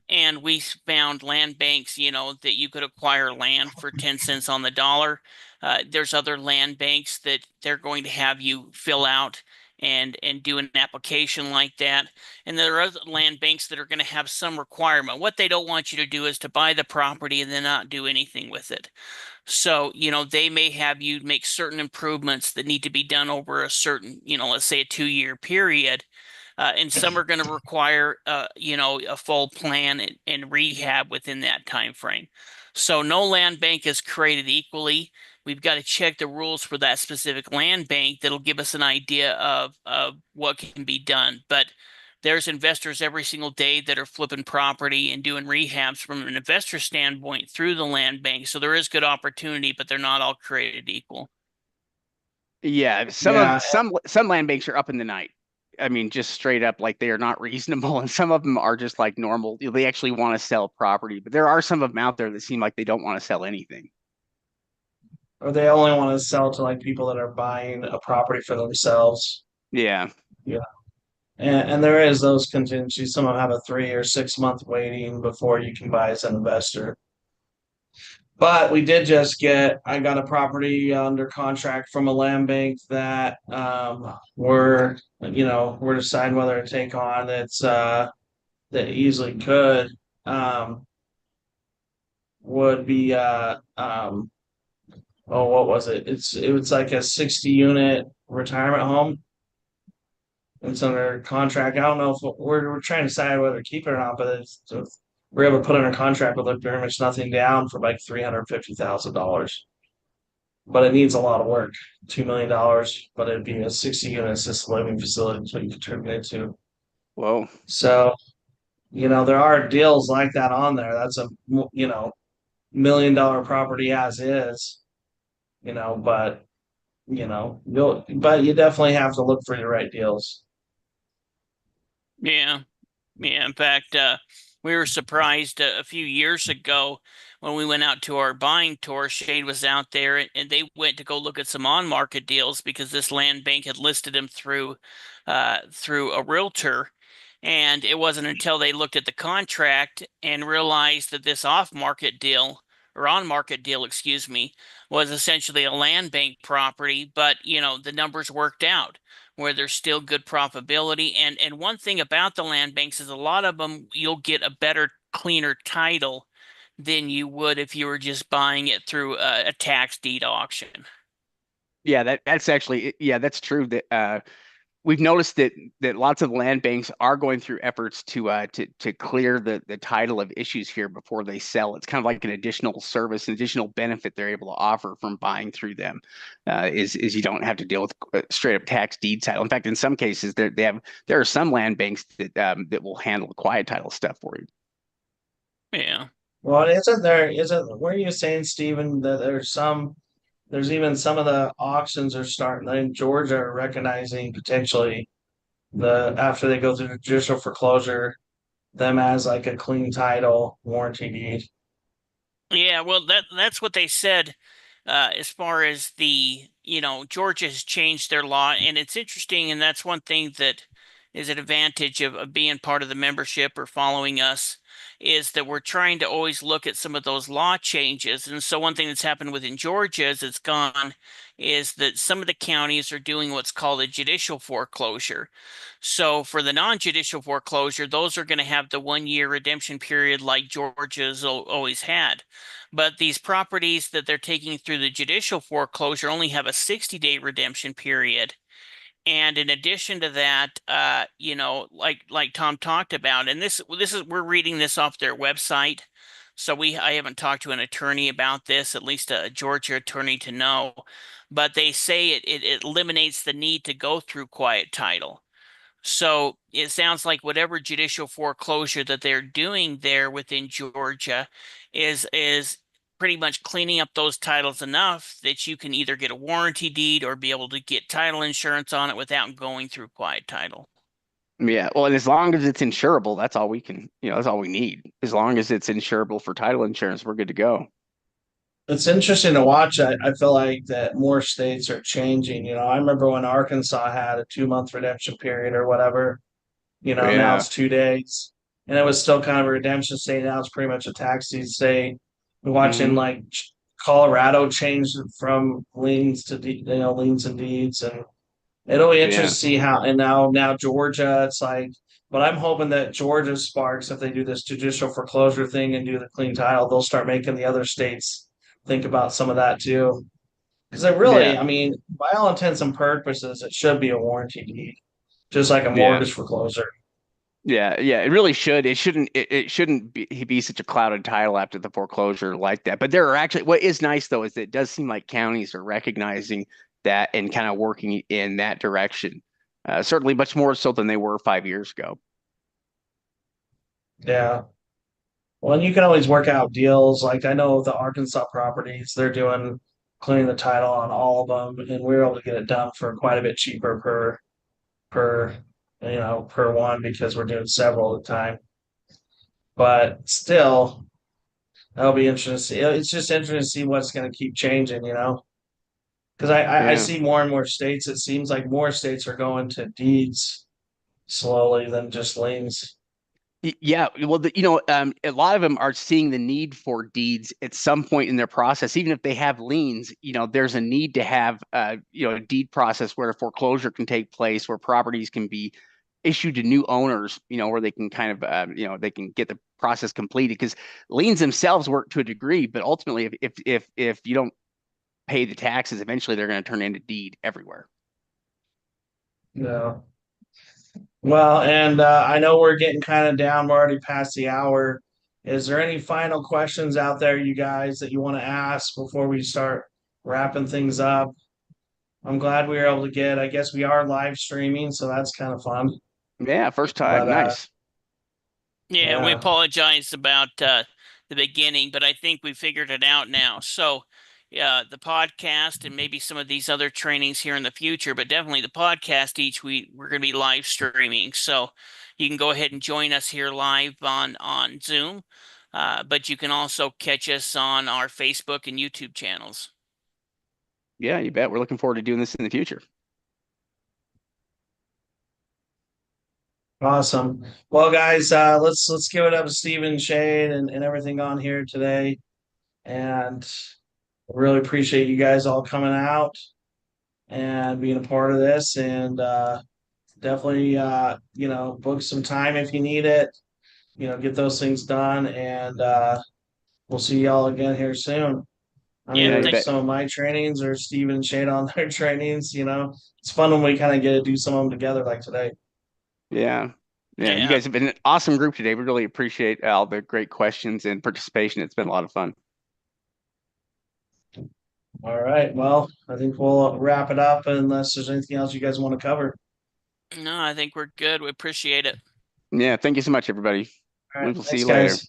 and we found land banks, that you could acquire land for 10 cents on the dollar. There's other land banks that they're going to have you fill out and do an application like that. And there are other land banks that are going to have some requirement. What they don't want you to do is to buy the property and then not do anything with it. So, they may have you make certain improvements that need to be done over a certain, let's say a 2-year period. And some are going to require, a full plan and rehab within that time frame. So no land bank is created equally. We've got to check the rules for that specific land bank that'll give us an idea of what can be done. But there's investors every single day that are flipping property and doing rehabs from an investor standpoint through the land bank. So there is good opportunity, but they're not all created equal. Yeah, Yeah, some land banks are up in the night. I mean, just straight up like they are not reasonable, and some of them are just like normal. They actually want to sell property, but there are some of them out there that seem like they don't want to sell anything. or they only want to sell to like people that are buying a property for themselves. Yeah. Yeah. And there is those contingencies. Some of them have a 3 or 6 month waiting before you can buy as an investor. But we did just I got a property under contract from a land bank that we're deciding whether to take on. It's that easily could would be oh, what was it? It was like a 60 unit retirement home. It's under contract. I don't know if we're trying to decide whether to keep it or not, but we're able to put under contract with like pretty much nothing down for like $350,000. But it needs a lot of work, $2 million. But it'd be a 60 unit assisted living facility, so you could turn it into. Whoa. So there are deals like that on there. That's a $1 million property as is. But you definitely have to look for the right deals. Yeah. Yeah. In fact, we were surprised a few years ago when we went out to our buying tour. Shade was out there and they went to go look at some on market deals because this land bank had listed them through a realtor. And it wasn't until they looked at the contract and realized that this off-market deal, or on-market deal, excuse me, was essentially a land bank property, but the numbers worked out where there's still good profitability. And one thing about the land banks is a lot of them you'll get a better, cleaner title than you would if you were just buying it through a tax deed auction. Yeah, that's actually, yeah, that's true. That we've noticed that lots of land banks are going through efforts to clear the title of issues here before they sell. It's kind of like an additional service, an additional benefit they're able to offer from buying through them. Is you don't have to deal with straight up tax deed title. In fact, in some cases, there are some land banks that will handle the quiet title stuff for you. Yeah. Well, were you saying, Stephen, that there's even some of the auctions are starting in Georgia are recognizing potentially after they go through the judicial foreclosure, them as like a clean title warranty deed. Yeah, well, that's what they said as far as Georgia has changed their law, and it's interesting, and that's one thing that is an advantage of being part of the membership or following us, is that we're trying to always look at some of those law changes. And so one thing that's happened within Georgia as it's gone is that some of the counties are doing what's called a judicial foreclosure. So for the non-judicial foreclosure, those are going to have the 1 year redemption period like Georgia's always had. But these properties that they're taking through the judicial foreclosure only have a 60-day redemption period. And in addition to that, like Tom talked about, and this is we're reading this off their website. So I haven't talked to an attorney about this, at least a Georgia attorney to know, but they say it eliminates the need to go through quiet title. So it sounds like whatever judicial foreclosure that they're doing there within Georgia is pretty much cleaning up those titles enough that you can either get a warranty deed or be able to get title insurance on it without going through quiet title. Yeah, well, and as long as it's insurable, that's all we can, that's all we need. As long as it's insurable for title insurance, we're good to go. It's interesting to watch. I feel like that more states are changing. I remember when Arkansas had a 2 month redemption period or whatever. Now Yeah. it's 2 days, and it was still kind of a redemption state. Now it's pretty much a tax deed state. We're watching Hmm. like Colorado change from liens to liens and deeds, and it'll be interesting Yeah. to see how. And now Georgia, it's like, but I'm hoping that Georgia sparks if they do this judicial foreclosure thing and do the clean title, they'll start making the other states think about some of that too. Because Yeah. I mean, by all intents and purposes, it should be a warranty deed, just like a Yeah. mortgage foreclosure. Yeah, yeah, it really should. It shouldn't be such a clouded title after the foreclosure like that. But there are actually, what is nice though is that it does seem like counties are recognizing that and kind of working in that direction. Certainly much more so than they were 5 years ago. Yeah. Well, and you can always work out deals. Like I know the Arkansas properties, they're doing cleaning the title on all of them, and we were able to get it done for quite a bit cheaper per per one because we're doing several at a time. But still, that'll be interesting to see. It's just interesting to see what's going to keep changing, because I Yeah. see more and more states. It seems like more states are going to deeds slowly than just liens. Yeah, well, a lot of them are seeing the need for deeds at some point in their process, even if they have liens. There's a need to have, a deed process where a foreclosure can take place, where properties can be issued to new owners, where they can kind of, they can get the process completed. Because liens themselves work to a degree, but ultimately, if you don't pay the taxes, eventually they're going to turn into deed everywhere. Yeah. Well, and I know we're getting kind of down. We're already past the hour. Is there any final questions out there, you guys, that you want to ask before we start wrapping things up? I'm glad we were able to get, I guess we are live streaming, so that's kind of fun. Yeah, first time, But nice. Yeah, we yeah, apologize about the beginning, but I think we figured it out now. So, yeah, the podcast and maybe some of these other trainings here in the future, but definitely the podcast each week we're going to be live streaming. So you can go ahead and join us here live on Zoom, but you can also catch us on our Facebook and YouTube channels. Yeah, you bet. We're looking forward to doing this in the future. Awesome. Well, guys, let's give it up to Stephen, Shane, and everything on here today. And really appreciate you guys all coming out and being a part of this. And definitely, book some time if you need it. Get those things done, and we'll see y'all again here soon. I'm Yeah, gonna you do bet. some of my trainings or Steve and Shane on their trainings. It's fun when we kind of get to do some of them together like today. Yeah. Yeah. You Yeah. guys have been an awesome group today. We really appreciate all the great questions and participation. It's been a lot of fun. All right. Well, I think we'll wrap it up unless there's anything else you guys want to cover. No, I think we're good. We appreciate it. Yeah. Thank you so much, everybody. All We right. will see Thanks, you later. guys.